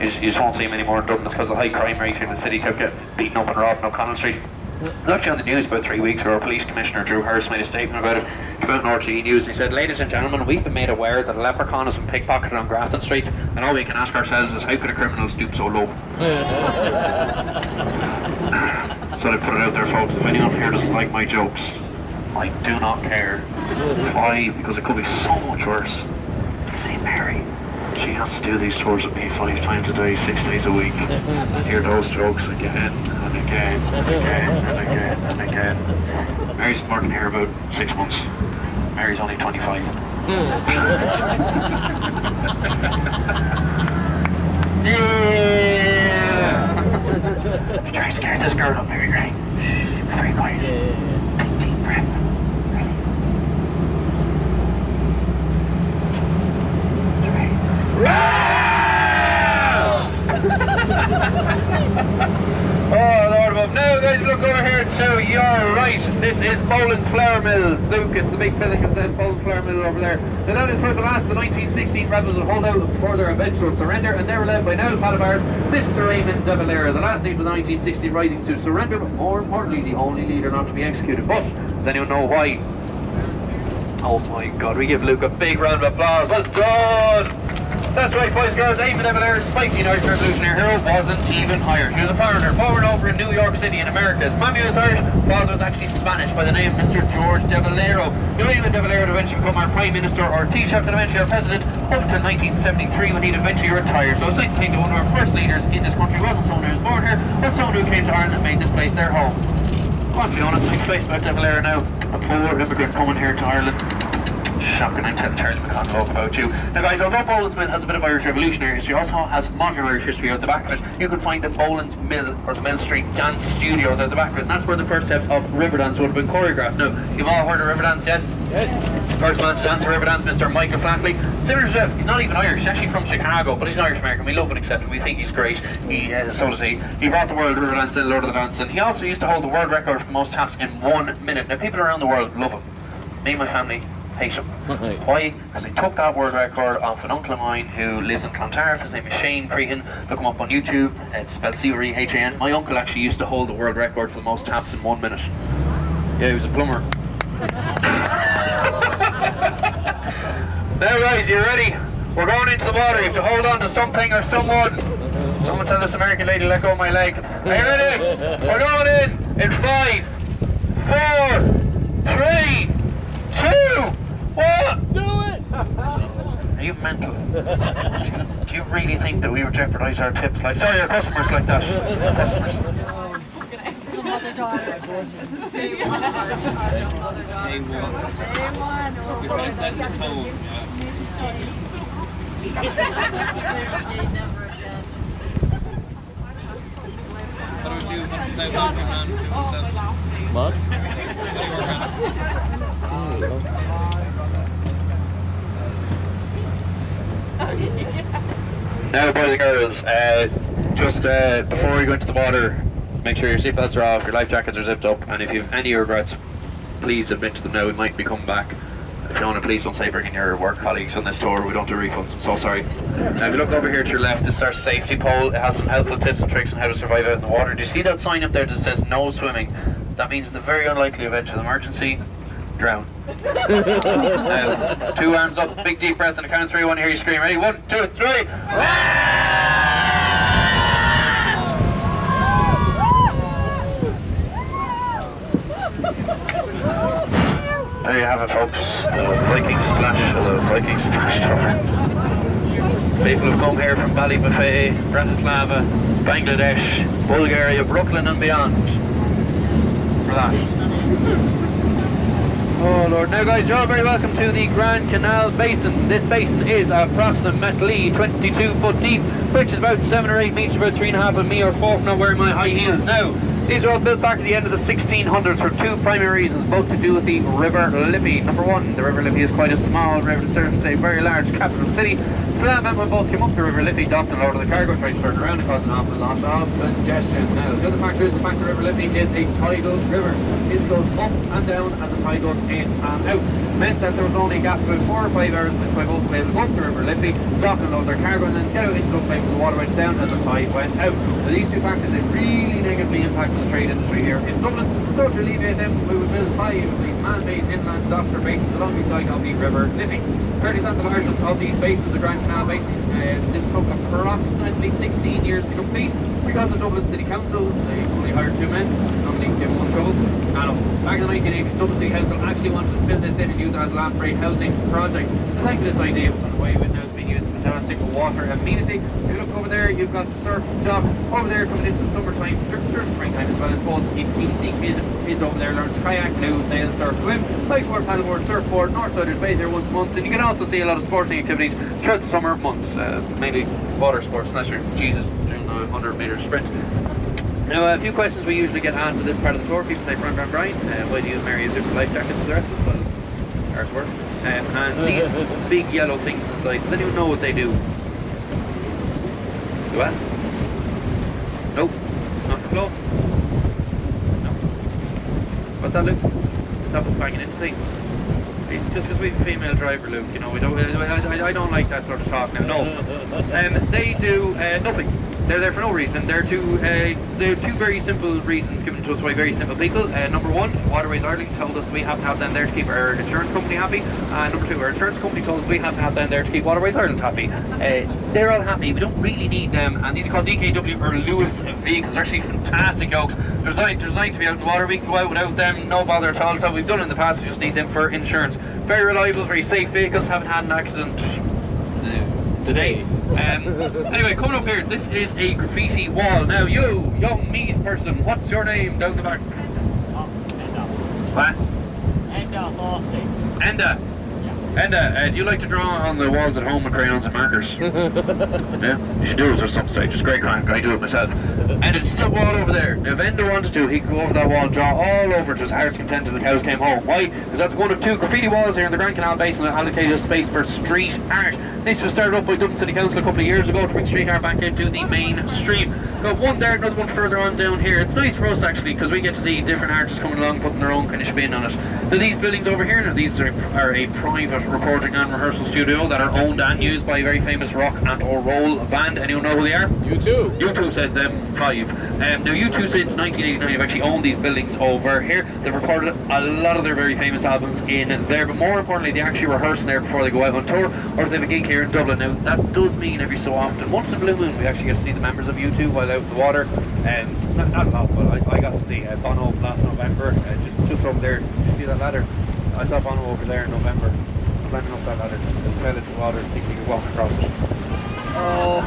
You just won't see him anymore in Dublin. It's because of the high crime rate here in the city. Kept getting beaten up and robbed on O'Connell Street. It was actually on the news about 3 weeks ago. Our police commissioner Drew Harris made a statement about it. Came out in RTE News. He said, ladies and gentlemen, we've been made aware that a leprechaun has been pickpocketed on Grafton Street, and all we can ask ourselves is how could a criminal stoop so low? So I put it out there, folks. If anyone here doesn't like my jokes, I do not care. Why? Because it could be so much worse. You see, Mary, she has to do these tours with me 5 times a day, 6 days a week. And hear those jokes again and again and again and again and again. Mary's been working here about 6 months. Mary's only 25. Yeah! You're trying to scare this girl up, Mary, right? Shh, be very quiet. Take a deep breath. Oh Lord above. Now guys, look over here to your right. This is Boland's Flour Mills. Look, it's the big building that says Boland's Flour Mills over there. Now that is where the last of the 1916 rebels would hold out before their eventual surrender, and they were led by now Palabar's Mr. Raymond de Valera, the last leader of the 1916 rising to surrender, but more importantly the only leader not to be executed. But does anyone know why? Oh my God, we give Luke a big round of applause. Well done! That's right, boys and girls, Ava de Valera's spiky Irish revolutionary hero wasn't even Irish. She was a foreigner, born over in New York City in America. His mommy was Irish, father was actually Spanish by the name of Mr. George de Valero. Raymond de Valera would eventually become our Prime Minister, or Taoiseach, and eventually our President, up until 1973 when he'd eventually retire. So it's nice to think that one of our first leaders in this country wasn't someone who was born here, but someone who came to Ireland and made this place their home. Come on, Fiona, take place about de Valera now. A poor immigrant coming here to Ireland. Shocking, I'm telling Charles McConnell about you. Now guys, although Boland's Mill has a bit of Irish revolutionary history, it also has modern Irish history out the back of it. You can find the Boland's Mill or the Mill Street Dance Studios out the back of it, and that's where the first steps of Riverdance would have been choreographed. Now, you've all heard of Riverdance, yes? Yes. First man to dance Riverdance, Mr. Michael Flatley. Similar to that, he's not even Irish, he's actually from Chicago, but he's an Irish American. We love and accept him, we think he's great. So does he. He brought the world Riverdance in Lord of the Dance, and he also used to hold the world record for the most taps in 1 minute. Now, people around the world love him. Me and my family hate him. Why? Because he took that world record off an uncle of mine who lives in Clontarf. His name is Shane Crehan. Look him up on YouTube. It's spelled C-R-E-H-A-N. My uncle actually used to hold the world record for the most taps in 1 minute. Yeah, he was a plumber. Now guys, you ready? We're going into the water. You have to hold on to something or someone. Someone tell this American lady, let go of my leg. Are you ready? We're going in 5, 4, 3, 2, 1. Do it! Are you mental? Do you really think that we would jeopardize our tips like, sorry, our customers like that? Our customers. You're going to set the tone. What do we do? What's the size What? Now boys and girls, just before we go into the water, make sure your seatbelts are off, your life jackets are zipped up, and if you have any regrets, please admit to them now. We might be coming back. If you want to, please don't say bringing your work colleagues on this tour. We don't do refunds. I'm so sorry. Now if you look over here to your left, this is our safety pole. It has some helpful tips and tricks on how to survive out in the water. Do you see that sign up there that says no swimming? That means in the very unlikely event of emergency, drown. Now, 2 arms up, big deep breath on the count of 3. I want to hear you scream. Ready? 1, 2, 3. There you have it, folks. The Viking Splash tour. People have come here from Ballybuffet, Bratislava, Bangladesh, Bulgaria, Brooklyn and beyond for that. Oh Lord. Now guys, you're all very welcome to the Grand Canal Basin. This basin is approximately 22 foot deep, which is about 7 or 8 metres, about 3.5 of me or 4 from not wearing my high heels. Now, these are all built back at the end of the 1600s for 2 primary reasons, both to do with the River Liffey. Number 1, the River Liffey is quite a small river to serve a very large capital city. So that meant when boats came up the River Liffey, docked and loaded the cargo, tried to turn around and caused an awful lot of congestion. Now, the other factor is the fact the River Liffey is a tidal river. It goes up and down as the tide goes in and out. It meant that there was only a gap of 4 or 5 hours by boats were able to go up the River Liffey, dock and load their cargo, and then get out into the place where the water went down as the tide went out. Now, these 2 factors have really negatively impacted the trade industry here in Dublin. So to alleviate them, we would build 5 of these man-made inland docks or bases along the side of the River Liffey. Currently, it's the largest of these bases, the Grand Canal Basin. This took approximately 16 years to complete because of Dublin City Council. They only hired 2 men, normally give 1 trouble. Back in the 1980s, Dublin City Council actually wanted to build this in and use it as a land freight housing project. And thank you, this idea was on the way, but now it's being used as a fantastic water amenity. If you look over there, you've got the surf dock. Over there, coming into the summertime, during springtime as well, I suppose, PC kids over there learn to kayak, canoe, sail, surf, swim, kiteboard, paddleboard, surfboard, Northsiders bathe here once a month, and you can also see a lot of sporting activities throughout the summer months, mainly water sports, unless you're Jesus doing the 100-metre sprint. Now, a few questions we usually get asked for this part of the tour. People say, Brian, why do you marry a different life jackets to the rest of us? Well, hard work. And these big yellow things inside, does anyone know what they do? Do what? Nope. Not the flow? No. What's that, Luke? Stop us banging into things. Just because we have a female driver, Luke, you know, I don't like that sort of talk now. No. They do nothing. They're there for no reason. They're two very simple reasons given to us by very simple people. Number 1, WWII Ireland told us we have to have them there to keep our insurance company happy. And number 2, our insurance company told us we have to have them there to keep WWII Ireland happy. They're all happy. We don't really need them. And these are called DKW or Lewis vehicles. They're actually fantastic yokes. They're designed to be out in the water. We can go out without them, no bother at all. So we've done in the past. We just need them for insurance. Very reliable, very safe vehicles. Haven't had an accident today. Anyway, coming up here, this is a graffiti wall. Now, you, young Meath person, what's your name down the back? Enda. What? Enda Lawson. Enda. Yeah. And do you like to draw on the walls at home with crayons and markers? Yeah, you should do it at some stage. It's great crank. I do it myself. And it's the wall over there. Now, if Enda wanted to, he could go over that wall and draw all over to his heart's content till the cows came home. Why? Because that's one of two graffiti walls here in the Grand Canal Basin that allocated space for street art. This was started up by Dublin City Council a couple of years ago to bring street art back into the mainstream. Got one there, another one further on down here. It's nice for us actually because we get to see different artists coming along putting their own kind of spin on it. Now these buildings over here, now these are a private recording and rehearsal studio that are owned and used by a very famous rock and or roll band. Anyone know who they are? U2. U2 says them 5. Now U2 since 1989 have actually owned these buildings over here. They've recorded a lot of their very famous albums in there, but more importantly they actually rehearse there before they go out on tour, or if they have a gig here in Dublin. Now that does mean every so often, once in a blue moon, we actually get to see the members of U2 while out in the water. Not a lot, but I got to see Bono last November, just over there. Did you see that ladder? I saw Bono over there in November, climbing up that ladder. It fell into the water, thinking he was walking across it. Oh.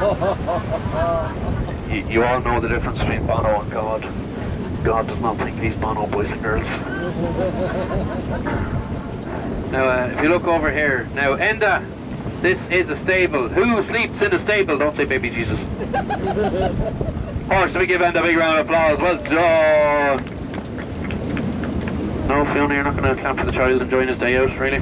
You all know the difference between Bono and God. God does not think he's Bono, boys and girls. Now, if you look over here, now Enda, this is a stable. Who sleeps in a stable? Don't say baby Jesus. Horse, we give Enda a big round of applause. Well done. No, Fiona, you're not going to clap for the child enjoying his day out, really?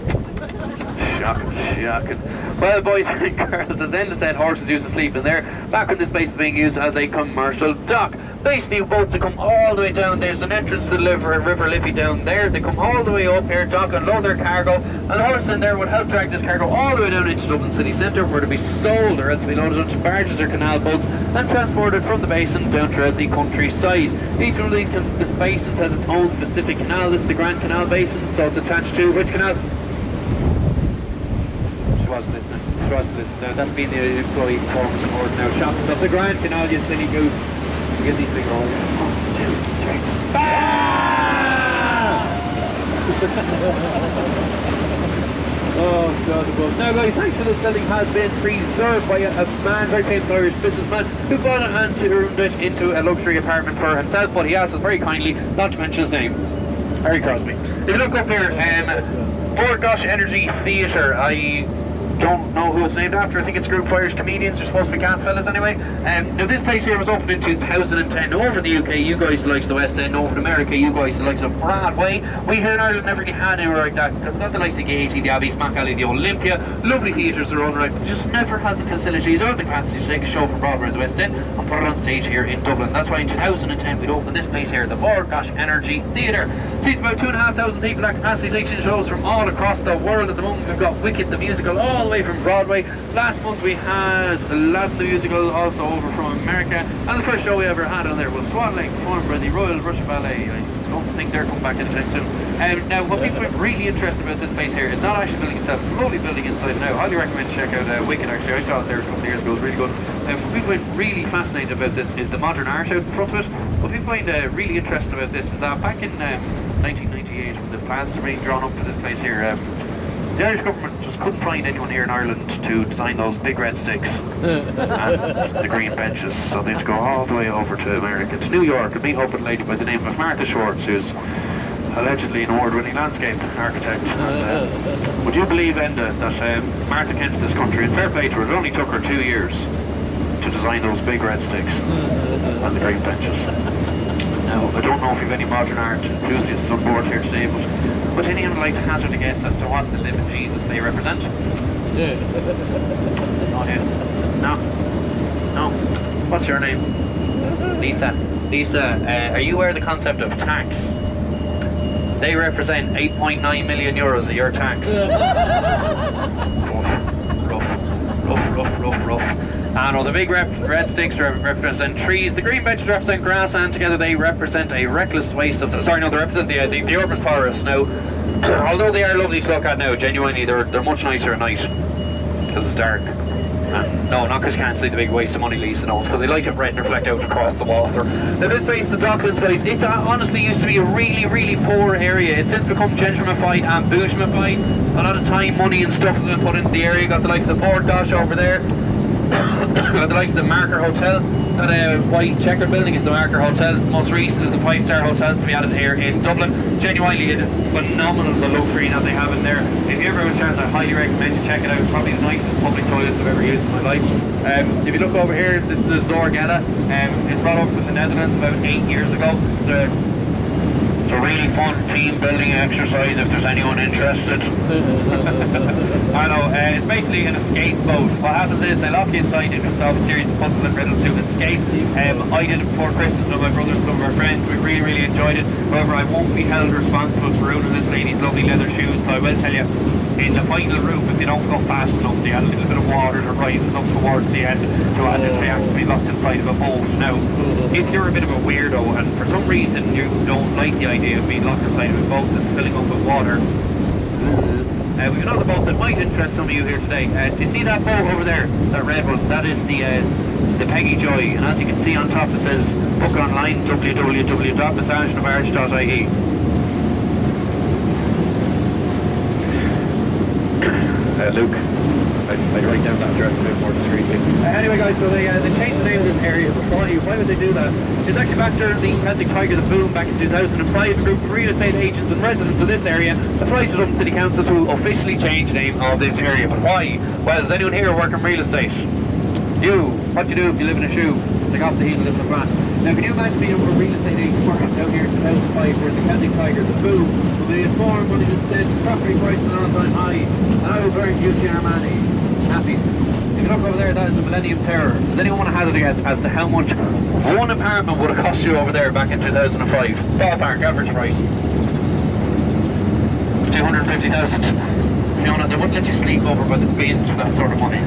Shocking. Well, boys and girls, as Enda said, horses used to sleep in there. Back when this place was being used as a commercial dock. Basically, boats that come all the way down. There's an entrance to the River Liffey down there. They come all the way up here, dock and load their cargo. And the horses in there would help drag this cargo all the way down into Dublin city centre, where to be sold or else to be loaded onto barges or canal boats and transported from the basin down throughout the countryside. Each one of these basins has its own specific canal. This is the Grand Canal Basin, so it's attached to which canal? She wasn't listening. Now that's been the employee performance award now. Shopping up the Grand Canal, you silly goose. We get these big rolls. 1, 2, 3. Oh God above. Now guys, actually this building has been preserved by a man, very famous Irish businessman, who bought it and turned it into a luxury apartment for himself, but he asked us very kindly not to mention his name. Harry Crosby. If you look up here, Borgosh Energy Theatre, I don't know who it's named after. I think it's a group of Irish comedians. They're supposed to be cast fellas anyway. Now this place here was opened in 2010. Over in the UK, you guys likes the West End. Over in America, you guys the likes of Broadway. We here in Ireland never really had anywhere like that. Not the likes of Gaiety, the Abbey, Smack Alley, the Olympia. Lovely theatres are all right, but just never had the facilities or the capacity to take a show from Broadway or the West End and put it on stage here in Dublin. That's why in 2010 we'd opened this place here, the Borgosh Energy Theatre. Seats about 2,500 people at capacity, taking shows from all across the world. At the moment we've got Wicked the musical all the way from Broadway. Last month we had Lads the musical also over from America, and the first show we ever had on there was Swan Lake, performed by the Royal Russian Ballet. I don't think they're coming back anytime soon. Now what people are really interested about this place here is not actually building itself, it's a lovely building inside and out. Highly recommend to check out Wicked actually. I saw it there a couple of years ago, it was really good. What people find really fascinating about this is the modern art out in front of it. What people find really interesting about this is that back in 1998 when the plans were being drawn up for this place here, the Irish government just couldn't find anyone here in Ireland to design those big red sticks and the green benches, so they had to go all the way over to America, to New York, and meet up with a lady by the name of Martha Schwartz, who's allegedly an award-winning landscape architect. And, would you believe, Enda, that Martha came to this country, and fair play to her, it only took her 2 years to design those big red sticks and the green benches. Now, I don't know if you've any modern art enthusiasts on board here today, but anyone would like to hazard a guess as to what the living Jesus they represent? Yeah. Oh, yeah. No. What's your name? Lisa. Lisa, are you aware of the concept of tax? They represent 8.9 million euros of your tax. Rough. I know the big red sticks represent trees, the green benches represent grass, and together they represent a reckless waste of... Sorry, no, they represent the urban forest. Now, although they are lovely to look at now, genuinely, they're much nicer at night, because it's dark. No, not because you can't see the big waste of money, Lisa, no, it's because they like it red and reflect out across the water. Now this place, the Docklands place, it honestly used to be a really, really poor area. It's since become gentrified and bourgeoisified. A lot of time, money and stuff has been put into the area. Got the likes of Borgosh over there. Got the likes of the Marker Hotel. That white checkered building is the Marker Hotel. It's the most recent of the 5-star hotels to be added here in Dublin. Genuinely, it is phenomenal, the luxury that they have in there. If you ever have a chance, I highly recommend you check it out. It's probably the nicest public toilets I've ever used in my life. If you look over here, this is the Zorgella. It's brought over from the Netherlands about 8 years ago. It's a really fun team building exercise if there's anyone interested. I know, it's basically an escape boat. What happens is they lock you inside and just solve a series of puzzles and riddles to escape. I did it before Christmas with my brothers and some of our friends. We really enjoyed it. However, I won't be held responsible for ruining this lady's lovely leather shoes, so I will tell you, in the final route, if they don't go fast enough, they add a little bit of water that rises up towards the end to add it, they have to be locked inside of a boat. Now, if you're a bit of a weirdo and for some reason you don't like the idea of being locked inside of a boat that's filling up with water, we got another boat that might interest some of you here today. Do you see that boat over there, that red one? That is the Peggy Joy, and as you can see on top it says book online www.massagenavarge.ie. Luke, I'd write down that address a bit more discreetly. Anyway guys, so they changed the name of this area. Why would they do that? It's actually back during the Celtic Tiger, the boom back in 2005. A group of real estate agents and residents of this area applied to Dublin City Council to officially change the name of this area. But why? Well, does anyone here work in real estate? You, what do you do if you live in a shoe? Take off the heel and live in a flat. Now, can you imagine being a real estate agent working down here in 2005 during the Celtic Tiger, the boom, when they had more money than sense, property prices an all-time high, and I was wearing Gucci and Armani. Nappies. If you look over there, that is the Millennium Terror. Does anyone want to hazard a guess as to how much one apartment would have cost you over there back in 2005? Ballpark, average price. 250,000. You know, they wouldn't let you sleep over by the bins for that sort of money.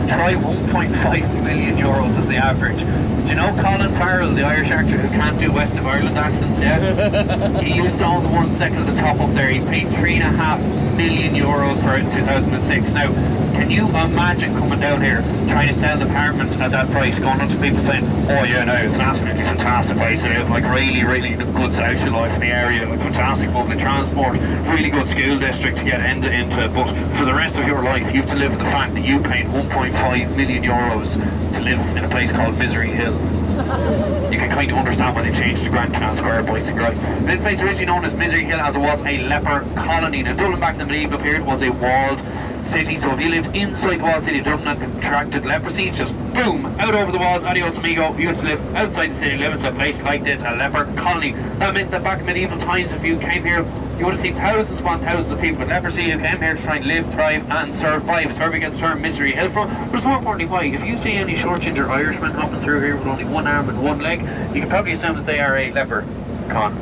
Try 1.5 million euros as the average. Do you know Colin Farrell, the Irish actor who can't do West of Ireland accents, yeah? He used to own the 1 second of the top up there. He paid 3.5 million euros for it in 2006. Now, can you imagine coming down here, trying to sell an apartment at that price, going up to people saying, oh yeah, no, it's an absolutely fantastic place to live, like really good social life in the area, like fantastic public transport, really good school district to get into it, but for the rest of your life, you have to live with the fact that you paid 1.5 million euros to live in a place called Misery Hill. You can kind of understand why they changed to Grand Canal Square, boys and girls. This place originally known as Misery Hill, as it was a leper colony. Now, Dublin back in the medieval period was a walled city, so if you lived inside the walled city of Dublin and contracted leprosy, just boom, out over the walls, adios amigo, you had to live outside the city limits, a place like this, a leper colony. That meant that back in medieval times, if you came here, you would have seen thousands upon thousands of people with leprosy who came here to try and live, thrive and survive. It's where we get the term Misery Hill from, but it's more importantly why. If you see any short-ginger Irishmen hopping through here with only one arm and one leg, you can probably assume that they are a leprechaun.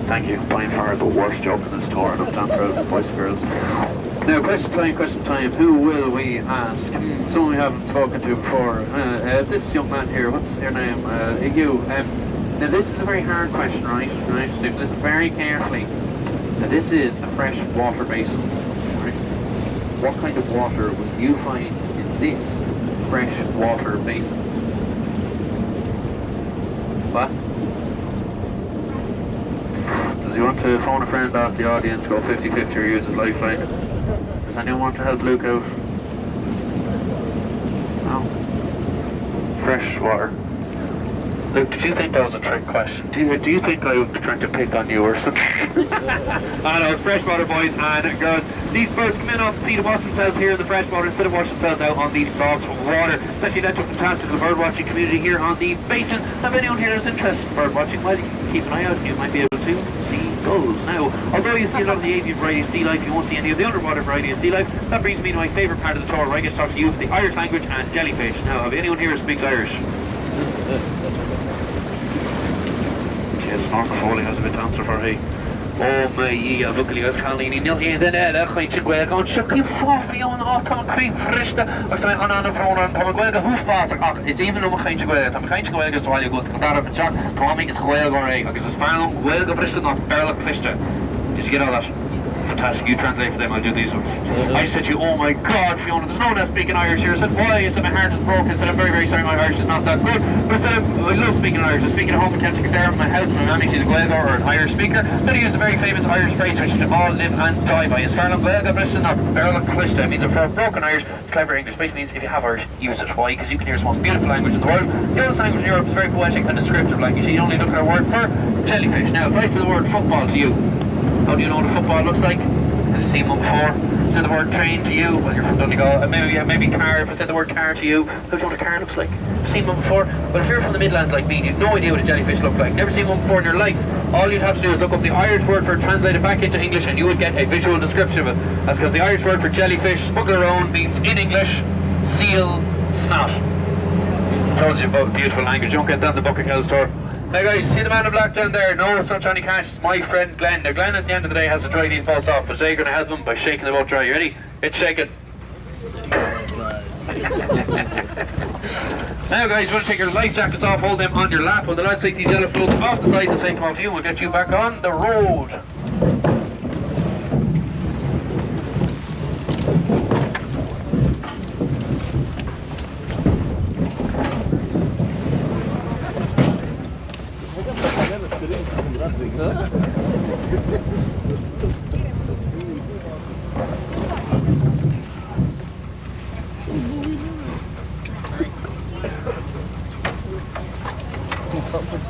Thank you, by far the worst joke in the store, and I'm damn proud of boys and girls. Now, question time, who will we ask? Someone we haven't spoken to before. This young man here, what's your name? You. Now, this is a very hard question, right? So if you listen very carefully. Now, this is a fresh water basin, right? What kind of water will you find in this fresh water basin? What? Does he want to phone a friend, ask the audience, go 50-50 or use his lifeline? Does anyone want to help Luke out? No? Fresh water. Luke, did you think that was a trick question? Do you think I was trying to pick on you or something? I know, it's freshwater, boys and girls. These birds come in off the sea to wash themselves here in the freshwater instead of washing themselves out on the salt water. It's actually led to a fantastic bird watching community here on the basin. If anyone here is interested in bird watching, well, you can keep an eye out. You might be able to see gulls. Now, although you see a lot of the avian variety of sea life, you won't see any of the underwater variety of sea life. That brings me to my favourite part of the tour, where I get to talk to you the Irish language and jellyfish. Now, have anyone here who speaks Irish? Yes, Snorkel Foley has a bit to answer for, hey. Oh my yeah, luckily I was calling in the end and I can't go on chucky for you on autumn creep fresh the I say on phone on Tom go who fast is even no can't go Tom can't go is while you go to that up chat Tommy is go I guess it's final well the fresh not barrel fish. Did you get all that? fantastic. You translate for them, I'll do these ones. I said to you, oh my God, Fiona, there's no one else speaking Irish here. I said, why? I said, my heart is broken. I said, I'm very, very sorry, my Irish is not that good. But I said, I love speaking Irish. I speak at home in County Kildare, my house, my mammy, she's a Gaeilge or an Irish speaker. Then he used a very famous Irish phrase which we all live and die by. It's Farlan Gaeilge, but it's not Berlin Clista. It means for broken Irish, clever English. Basically means if you have Irish, use it. Why? Because you can hear it's the most beautiful language in the world. The oldest language in Europe is very poetic and descriptive language. You only look at a word for jellyfish. Now, if I say the word football to you, how do you know what a football looks like? Have you seen one before? Say the word train to you, well, you're from Donegal. Maybe car. If I said the word car to you, how do you know what a car looks like? Have you seen one before? Well, if you're from the Midlands like me, you've no idea what a jellyfish looks like. Never seen one before in your life. All you'd have to do is look up the Irish word for it, translate it back into English, and you would get a visual description of it. That's because the Irish word for jellyfish, smuggler own, means in English, seal, snot. Told you about beautiful language. You don't get that in the Bucket Hill store. Now guys, see the man in black down there? No, it's not Johnny Cash, it's my friend Glenn. Now Glenn at the end of the day has to dry these balls off, but they're going to help him by shaking them out dry. You ready? It's shaking. Now guys, you want to take your life jackets off, hold them on your lap, while the lads take these yellow floats off the side and take them off you, and we'll get you back on the road.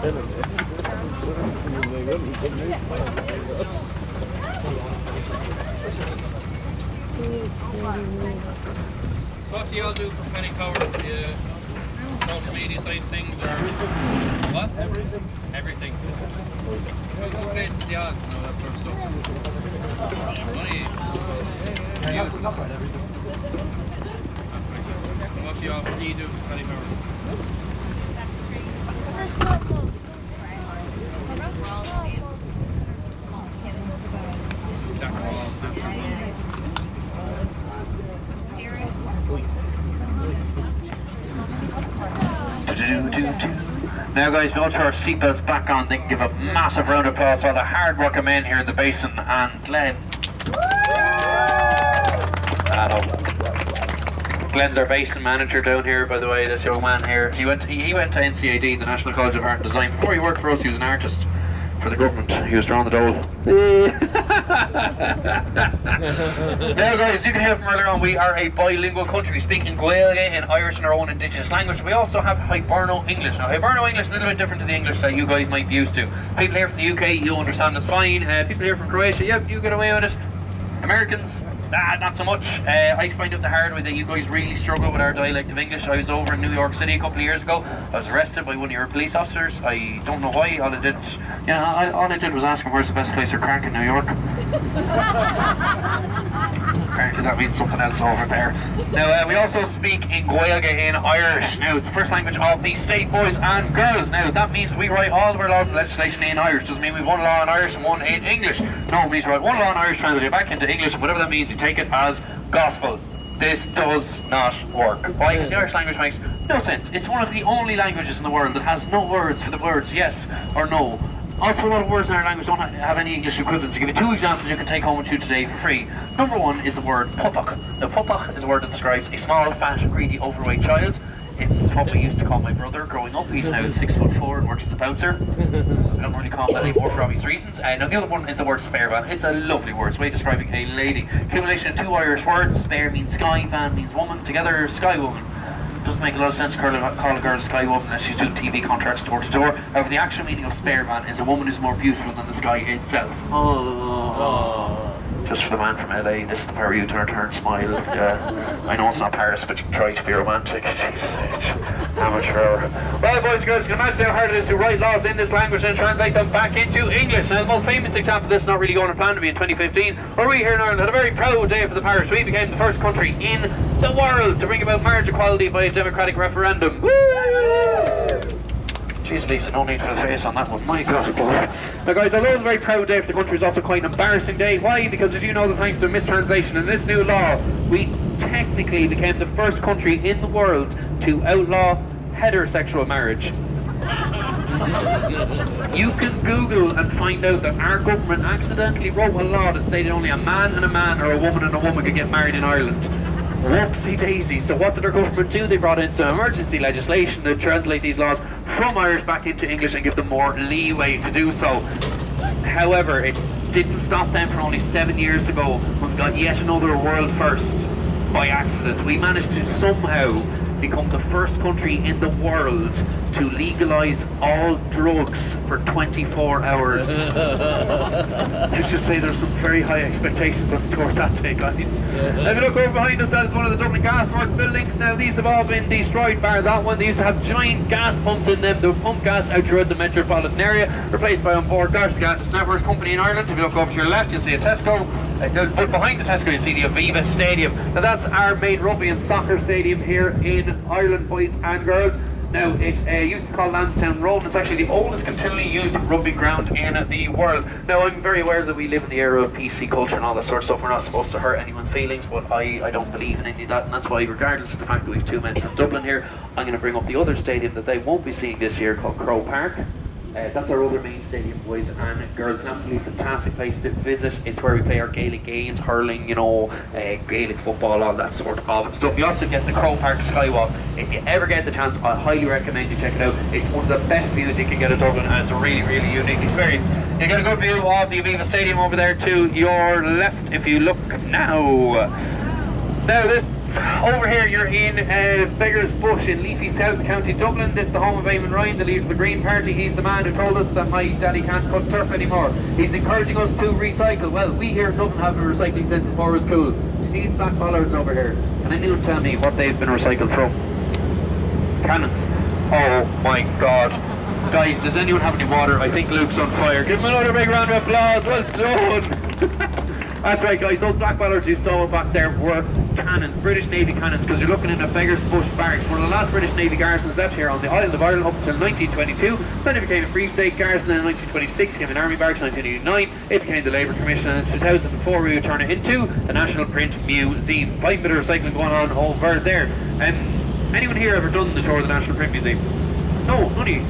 So what do you all do for penny cover? Social media side of things or what? Everything. Everything. What places the odds and all that sort of stuff? Money. So what do you do for penny cover? Jack of all, master of none. Now guys, we all throw our seatbelts back on. They can give a massive round of applause to all the hard working men here in the basin and Glenn. Glenn's our basin manager down here, by the way, this young man here. He went to NCAD, the National College of Art and Design. Before he worked for us, he was an artist for the government. He was drawing the dole. Now guys, you can hear from earlier on, we are a bilingual country. We speak in Gaeilge and Irish in our own indigenous language. We also have Hiberno English. Now Hiberno English is a little bit different to the English that you guys might be used to. People here from the UK, you understand this fine. People here from Croatia, yep, you get away with it. Americans, not so much. I find it the hard way that you guys really struggle with our dialect of English. I was over in New York City a couple of years ago. I was arrested by one of your police officers. I don't know why. All I did was ask him where's the best place for crack in New York. Apparently that means something else over there. Now we also speak in Gaeilge in Irish. Now it's the first language of the state, boys and girls. Now that means we write all of our laws and legislation in Irish. Doesn't mean we've one law in Irish and one in English. No, it means we write one law in Irish, translate it back into English, and whatever that means, you take it as gospel. This does not work. Why? Because the Irish language makes no sense. It's one of the only languages in the world that has no words for the words yes or no. Also, a lot of words in our language don't have any English equivalents. To give you two examples you can take home with you today for free. Number one is the word puttoch. Now, puttoch is a word that describes a small, fat, greedy, overweight child. It's what we used to call my brother growing up. He's now 6'4" and works as a bouncer. We don't really call him that anymore for obvious reasons. Now the other one is the word spare van. It's a lovely word. It's a way of describing a lady. Accumulation of two Irish words. Spare means sky, van means woman. Together, sky woman. Doesn't make a lot of sense to call a girl a sky woman unless she's doing TV contracts door to door. However, the actual meaning of spare van is a woman who's more beautiful than the sky itself. Oh. Just for the man from LA, this is the power U-turn, smile. I know it's not Paris, but you can try to be romantic. Jesus age. Amateur. Well, boys and girls, you can imagine how hard it is to write laws in this language and translate them back into English. Now, the most famous example of this, not really going to plan to be in 2015, where we here in Ireland had a very proud day for the parish. We became the first country in the world to bring about marriage equality by a democratic referendum. Woo! Jeez, Lisa, no need for the face on that one. My God. Now guys, although it's a very proud day for the country, it's also quite an embarrassing day. Why? Because did you know that thanks to a mistranslation in this new law, we technically became the first country in the world to outlaw heterosexual marriage. You can Google and find out that our government accidentally wrote a law that said only a man and a man or a woman and a woman could get married in Ireland. Whoopsie daisy. So what did our government do? They brought in some emergency legislation to translate these laws from Irish back into English and give them more leeway to do so. However, it didn't stop them for only 7 years ago when we got yet another world first by accident. We managed to somehow become the first country in the world to legalise all drugs for 24 hours. Let's just say there's some very high expectations on the tour that day, guys. If you look over behind us, that is one of the Dublin Gasworks buildings. Now these have all been destroyed, bar that one. They used to have giant gas pumps in them. They would pump gas out throughout the metropolitan area, replaced by on board Gas, the Snatchers company in Ireland. If you look over to your left, you'll see a Tesco. But behind the Tesco, you see the Aviva Stadium. Now that's our main rugby and soccer stadium here in Ireland, boys and girls. Now it used to be called Lansdowne Road, and it's actually the oldest continually used rugby ground in the world. Now I'm very aware that we live in the era of PC culture and all that sort of stuff. We're not supposed to hurt anyone's feelings, but I don't believe in any of that, and that's why, regardless of the fact that we have two men from Dublin here, I'm going to bring up the other stadium that they won't be seeing this year, called Croke Park. That's our other main stadium, boys and girls. An absolutely fantastic place to visit. It's where we play our Gaelic games, hurling, you know, Gaelic football, all that sort of stuff. You also get the Croke Park Skywalk. If you ever get the chance, I highly recommend you check it out. It's one of the best views you can get at Dublin, and it's a really, really unique experience. You get a good view of the Aviva Stadium over there to your left if you look now. Now this over here, you're in Beggar's Bush in Leafy South, County Dublin. This is the home of Eamon Ryan, the leader of the Green Party. He's the man who told us that my daddy can't cut turf anymore. He's encouraging us to recycle. Well, we here in Dublin have a recycling sense before it was cool. You see these black bollards over here? Can anyone tell me what they've been recycled from? Cannons. Oh my god. Guys, does anyone have any water? I think Luke's on fire. Give him another big round of applause. Well done. That's right, guys, those black bollards you saw back there were cannons, British Navy cannons, because you're looking in a Beggar's Bush barracks, one of the last British Navy garrisons left here on the island of Ireland up until 1922. Then it became a Free State garrison, and in 1926 became an army barracks. In 1989 it became the Labour Commission, and in 2004 we would turn it into the National Print Museum. Quite a bit of recycling going on over there. Anyone here ever done the tour of the National Print Museum? No, none of you.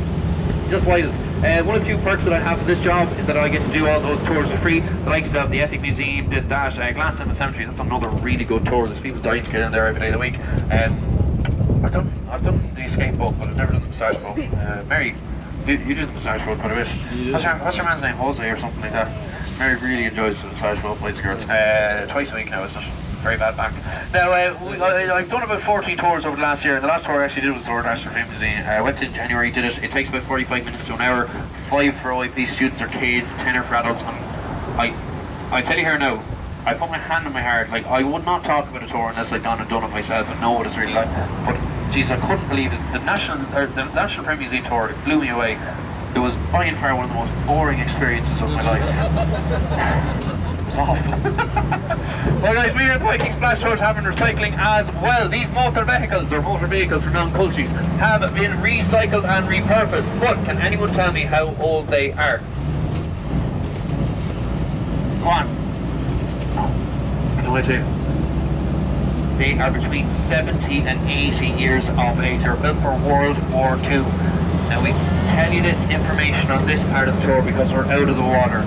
Just wild. One of the few perks that I have in this job is that I get to do all those tours for free. The likes of the Epic Museum, did that, Glasgow Cemetery, that's another really good tour. There's people dying to get in there every day of the week. I've done the escape boat, but I've never done the massage boat. Mary, you did the massage boat quite a bit. What's your man's name? Jose or something like that? Mary really enjoys the massage boat, boys and girls. Twice a week now, isn't it? Very bad back. Now, I've done about 14 tours over the last year, and the last tour I actually did was the National Print Museum. I went in January, did it. It takes about 45 minutes to an hour, 5 for OIP students or kids, 10 for adults. And I tell you here now, I put my hand on my heart. Like, I would not talk about a tour unless I'd gone and done it myself and know what it's really like. But, geez, I couldn't believe it. The National Print Museum tour, it blew me away. It was by and far one of the most boring experiences of my life. It was awful. Well guys, we here at the Viking Splash Road having recycling as well. These motor vehicles from non-cultures have been recycled and repurposed. But can anyone tell me how old they are? Go on. No idea. They are between 70 and 80 years of age. They're built for World War II. Now we tell you this information on this part of the tour because we're out of the water.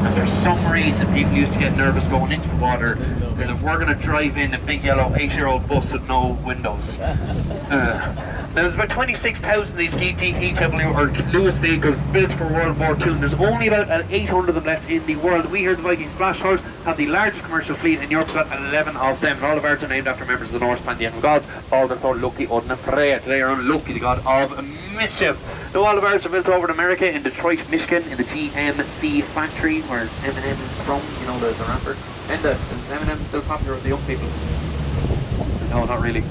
And for some reason people used to get nervous going into the water. That we're going to drive in a big yellow 8-year-old bus with no windows. Now there's about 26,000 of these ETW or Lewis vehicles built for World War II, and there's only about 800 of them left in the world. We here at the Viking Splash House have the largest commercial fleet in Europe. We've got 11 of them, and all of ours are named after members of the Norse pantheon of gods. All they're called Lucky, Odin and Freya. Today are on Lucky, the god of mischief. Now all of ours are built over in America, in Detroit, Michigan, in the GMC factory where Eminem is from, you know, the rapper. And is Eminem still popular with the young people? No, not really.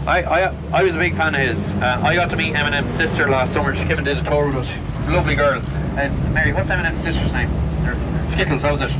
I was a big fan of his. I got to meet Eminem's sister last summer. She came and did a tour with us. Lovely girl. And Mary, what's Eminem's sister's name? Skittles, how was it?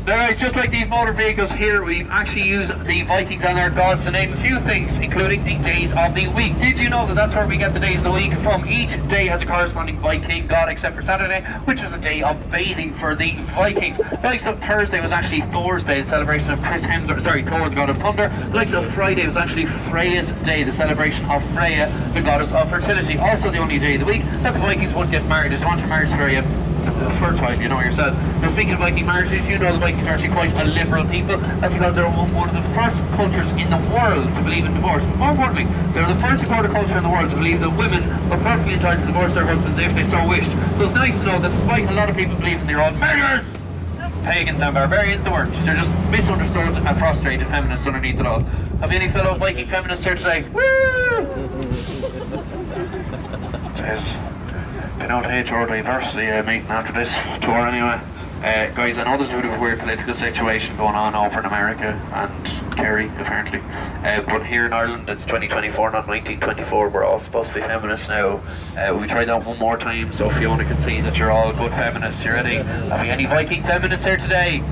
Now guys, just like these motor vehicles here, we've actually used the Vikings and their gods to name a few things, including the days of the week. Did you know that that's where we get the days of the week from? Each day has a corresponding Viking god, except for Saturday, which was a day of bathing for the Vikings. The likes of Thursday was actually Thor's Day, the celebration of Thor, the god of thunder. The likes of Friday was actually Freya's Day, the celebration of Freya, the goddess of fertility. Also the only day of the week that the Vikings would get married. If you want to marry Freya, fertile, you know yourself. Now speaking of Viking marriages, you know the Vikings are actually quite a liberal people. That's because they're one of the first cultures in the world to believe in divorce. But more importantly, they're the first quarter culture in the world to believe that women are perfectly entitled to divorce their husbands if they so wished. So it's nice to know that despite a lot of people believing they're all murderers, pagans and barbarians, they weren't. They're just misunderstood and frustrated feminists underneath it all. Have any fellow Viking feminists here today? Woo! Been out of HR diversity meeting after this tour anyway. Guys, I know there's a bit of a weird political situation going on over in America and Kerry, apparently. But here in Ireland, it's 2024, not 1924. We're all supposed to be feminists now. We tried that one more time, so Fiona can see that you're all good feminists. You ready? Have we any Viking feminists here today?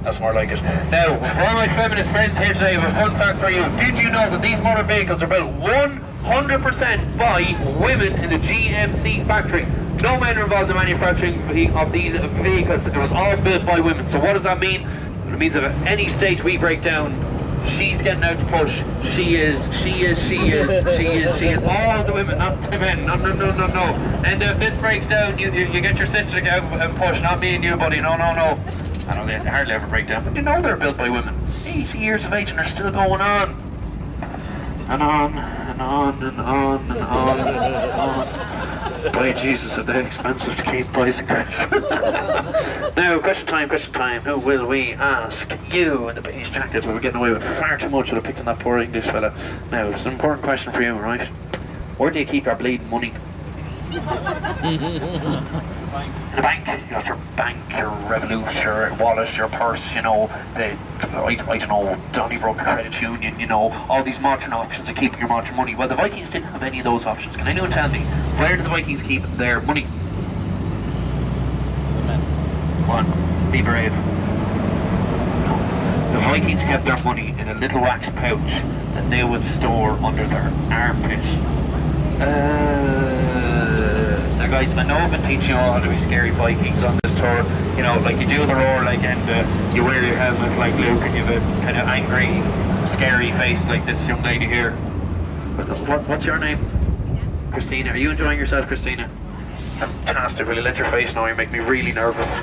That's more like it. Now, for all my feminist friends here today, I have a fun fact for you. Did you know that these motor vehicles are built 100% by women in the GMC factory? No men are involved in the manufacturing of these vehicles. It was all built by women. So what does that mean? It means that at any stage we break down, she's getting out to push. She is. All the women, not the men. No. And if this breaks down, you get your sister to get out and push, not me and you, buddy. No. I know they hardly ever break down, but you know they're built by women. 80 years of age and they're still going on. And on. Boy, Jesus, are they expensive to keep bicycles. Now, question time. Who will we ask? You in the beige jacket. We were getting away with far too much. I picked on that poor English fella. Now, it's an important question for you, right? Where do you keep your bleeding money? In a bank. You got your bank, your Revolut, your wallet, your purse, you know, I don't know, Donnybrook Credit Union, you know, all these modern options of keeping your modern money. Well, the Vikings didn't have any of those options. Can anyone tell me, where do the Vikings keep their money? One, be brave. No. The Vikings kept their money in a little wax pouch that they would store under their armpit. Now guys, I know I've been teaching you all how to be scary Vikings on this tour. You know, like you do the roar like, and you wear your helmet like Luke, and you have a kind of angry, scary face like this young lady here. What's your name? Christina. Are you enjoying yourself, Christina? Fantastic, really. Let your face know, you make me really nervous.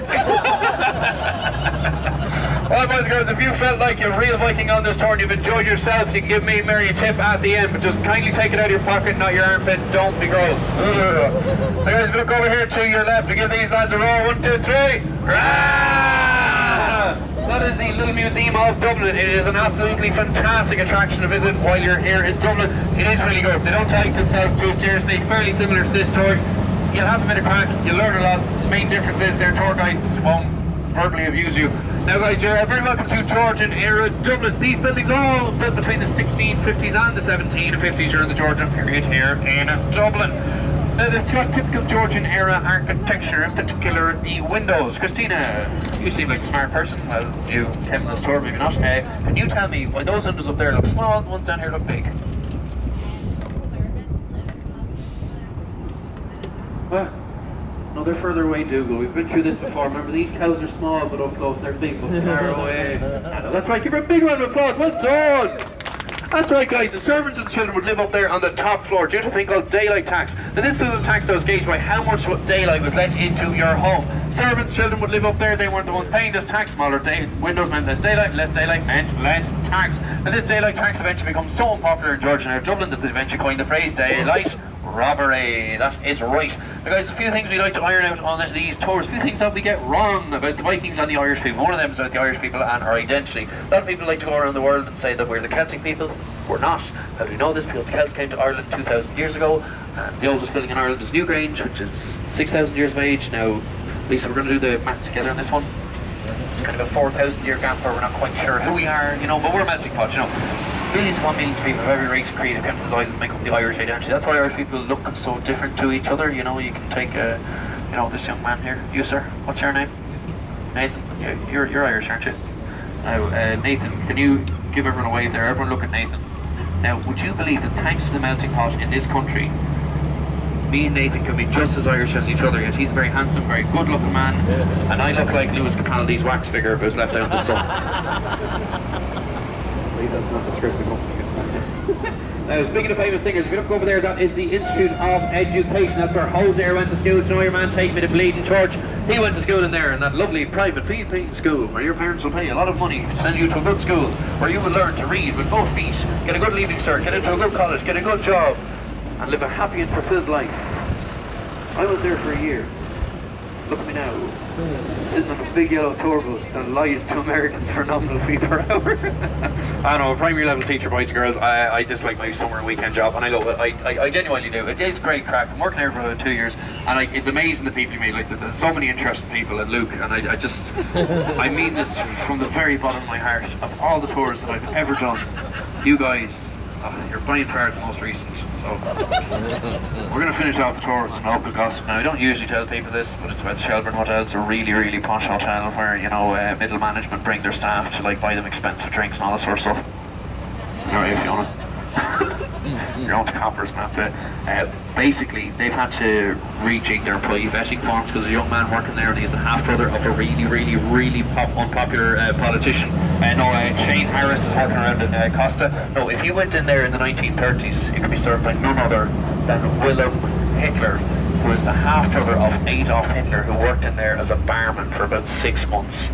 Well, boys and girls, if you felt like you're a real Viking on this tour and you've enjoyed yourself, you can give me and Mary a tip at the end, but just kindly take it out of your pocket, not your armpit. Don't be gross. Now guys, look over here to your left and give these lads a roar. 1, 2, 3. That is the Little Museum of Dublin. It is an absolutely fantastic attraction to visit while you're here in Dublin. It is really good. They don't take themselves too seriously. Fairly similar to this tour. You'll have a bit of crack, you'll learn a lot. The main difference is their tour guides won't verbally abuse you. Now guys, you're very welcome to Georgian era Dublin. These buildings are all built between the 1650s and the 1750s during the Georgian period here in Dublin. Now they've got typical Georgian era architecture, in particular the windows. Christina, you seem like a smart person. Well, you came on this tour, maybe not. Can you tell me why those windows up there look small and the ones down here look big? No, they're further away, Dougal. We've been through this before. Remember, these cows are small, but up close they're big, but far away. That's right, give her a big round of applause. Well done! That's right, guys. The servants and the children would live up there on the top floor due to a thing called daylight tax. Now, this was a tax that was gauged by how much daylight was let into your home. Servants, children would live up there. They weren't the ones paying this tax. Smaller windows meant less daylight meant less tax. And this daylight tax eventually becomes so unpopular in Georgian era Dublin that they eventually coined the phrase daylight robbery. That is right. Now guys, a few things we like to iron out on these tours, a few things that we get wrong about the Vikings and the Irish people. One of them is about the Irish people and our identity. A lot of people like to go around the world and say that we're the Celtic people. We're not. How do we know this? Because the Celts came to Ireland 2,000 years ago, and the oldest building in Ireland is Newgrange, which is 6,000 years of age. Now, Lisa, we're going to do the maths together on this one. It's kind of a 4,000 year gap where we're not quite sure who we are, you know, but we're a melting pot, you know. Millions upon millions of people of every race and creed have come to this island and make up the Irish identity. That's why Irish people look so different to each other. You know, you can take, you know, this young man here. You, sir, what's your name? Nathan, you're Irish, aren't you? Now, Nathan, can you give everyone a wave there? Everyone look at Nathan. Now, would you believe that thanks to the melting pot in this country, me and Nathan can be just as Irish as each other, yet he's a very handsome, very good looking man, and I look like Lewis Capaldi's wax figure if it was left out in the sun. That's not the script. Now, speaking of famous singers, if you look over there, that is the Institute of Education. That's where Jose went to school. You know your man, Take Me to Bleeding Church. He went to school in there, in that lovely private fee-paying school, where your parents will pay a lot of money to send you to a good school, where you will learn to read with both feet, get a good leaving cert, get into a good college, get a good job, and live a happy and fulfilled life. I was there for a year. Look at me now, sitting on a big yellow tour bus that lies to Americans for nominal fee per hour. I know, a primary level teacher, boys and girls, I dislike my summer and weekend job, and I love it. I genuinely do. It is great crack. I'm working there for about 2 years, and it's amazing the people you meet. Like, there's so many interesting people, and Luke, and I just, I mean this from the very bottom of my heart. Of all the tours that I've ever done, you guys, you're by far the most recent. So we're going to finish off the tour with some local gossip. Now, I don't usually tell people this, but it's about the Shelburne Hotel. It's a really, really posh hotel where, you know, middle management bring their staff to, like, buy them expensive drinks and all that sort of stuff. You're right, Fiona. You're on to coppers, and that's it. Basically, they've had to rejig their employee vetting forms because a young man working there, and he's a half-brother of a really, really, really unpopular politician. Shane Harris is working around in Costa. No, if you went in there in the 1930s, you could be served by none other than Wilhelm Hitler, who is the half-brother of Adolf Hitler, who worked in there as a barman for about 6 months.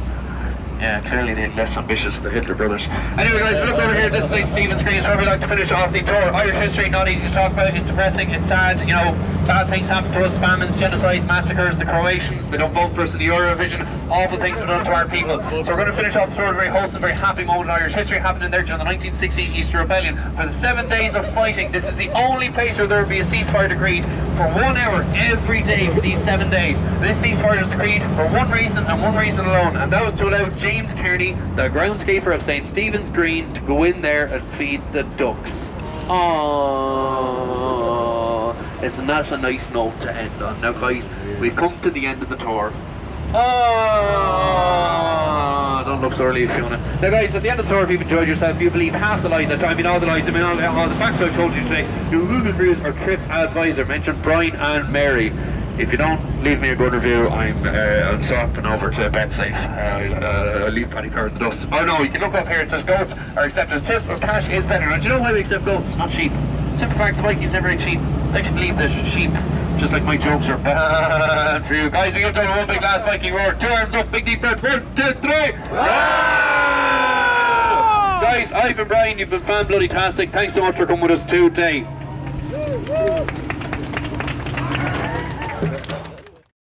Yeah, clearly they're less ambitious, the Hitler brothers. Anyway, guys, look over here. This is St. Stephen's Green. So we like to finish off the tour. Irish history, not easy to talk about. It's depressing. It's sad. You know, bad things happen to us: famines, genocides, massacres. The Croatians, they don't vote for us in the Eurovision. Awful things were done to our people. So we're going to finish off the tour with a very wholesome, very happy moment in Irish history happening there during the 1916 Easter Rebellion. For the 7 days of fighting, this is the only place where there will be a ceasefire decreed for 1 hour every day for these 7 days. This ceasefire was decreed for one reason and one reason alone, and that was to allow James Kearney, the groundskeeper of St. Stephen's Green, to go in there and feed the ducks. Aww, isn't that a nice note to end on? Now, guys, we've come to the end of the tour. Oh, don't look so early, Fiona. Now, guys, at the end of the tour, if you've enjoyed yourself, if you believe half the lies, I mean all the lies, I mean all the facts I've told you today, do Google reviews or TripAdvisor, mention Brian and Mary. If you don't leave me a good review, I'm swapping over to BetSafe. I'll leave Paddy Power in the dust. Oh no, you can look up here, it says goats are accepted as tips, but cash is better. Now, do you know why we accept goats, not sheep? Simple fact, the Vikings never ate sheep. I actually believe that sheep, just like my jokes, are bad for you. Guys, we give down one big last Viking roar. 2 arms up, big deep breath. 1, 2, 3. Guys, I've been Brian, you've been fan-bloody-tastic. Thanks so much for coming with us today.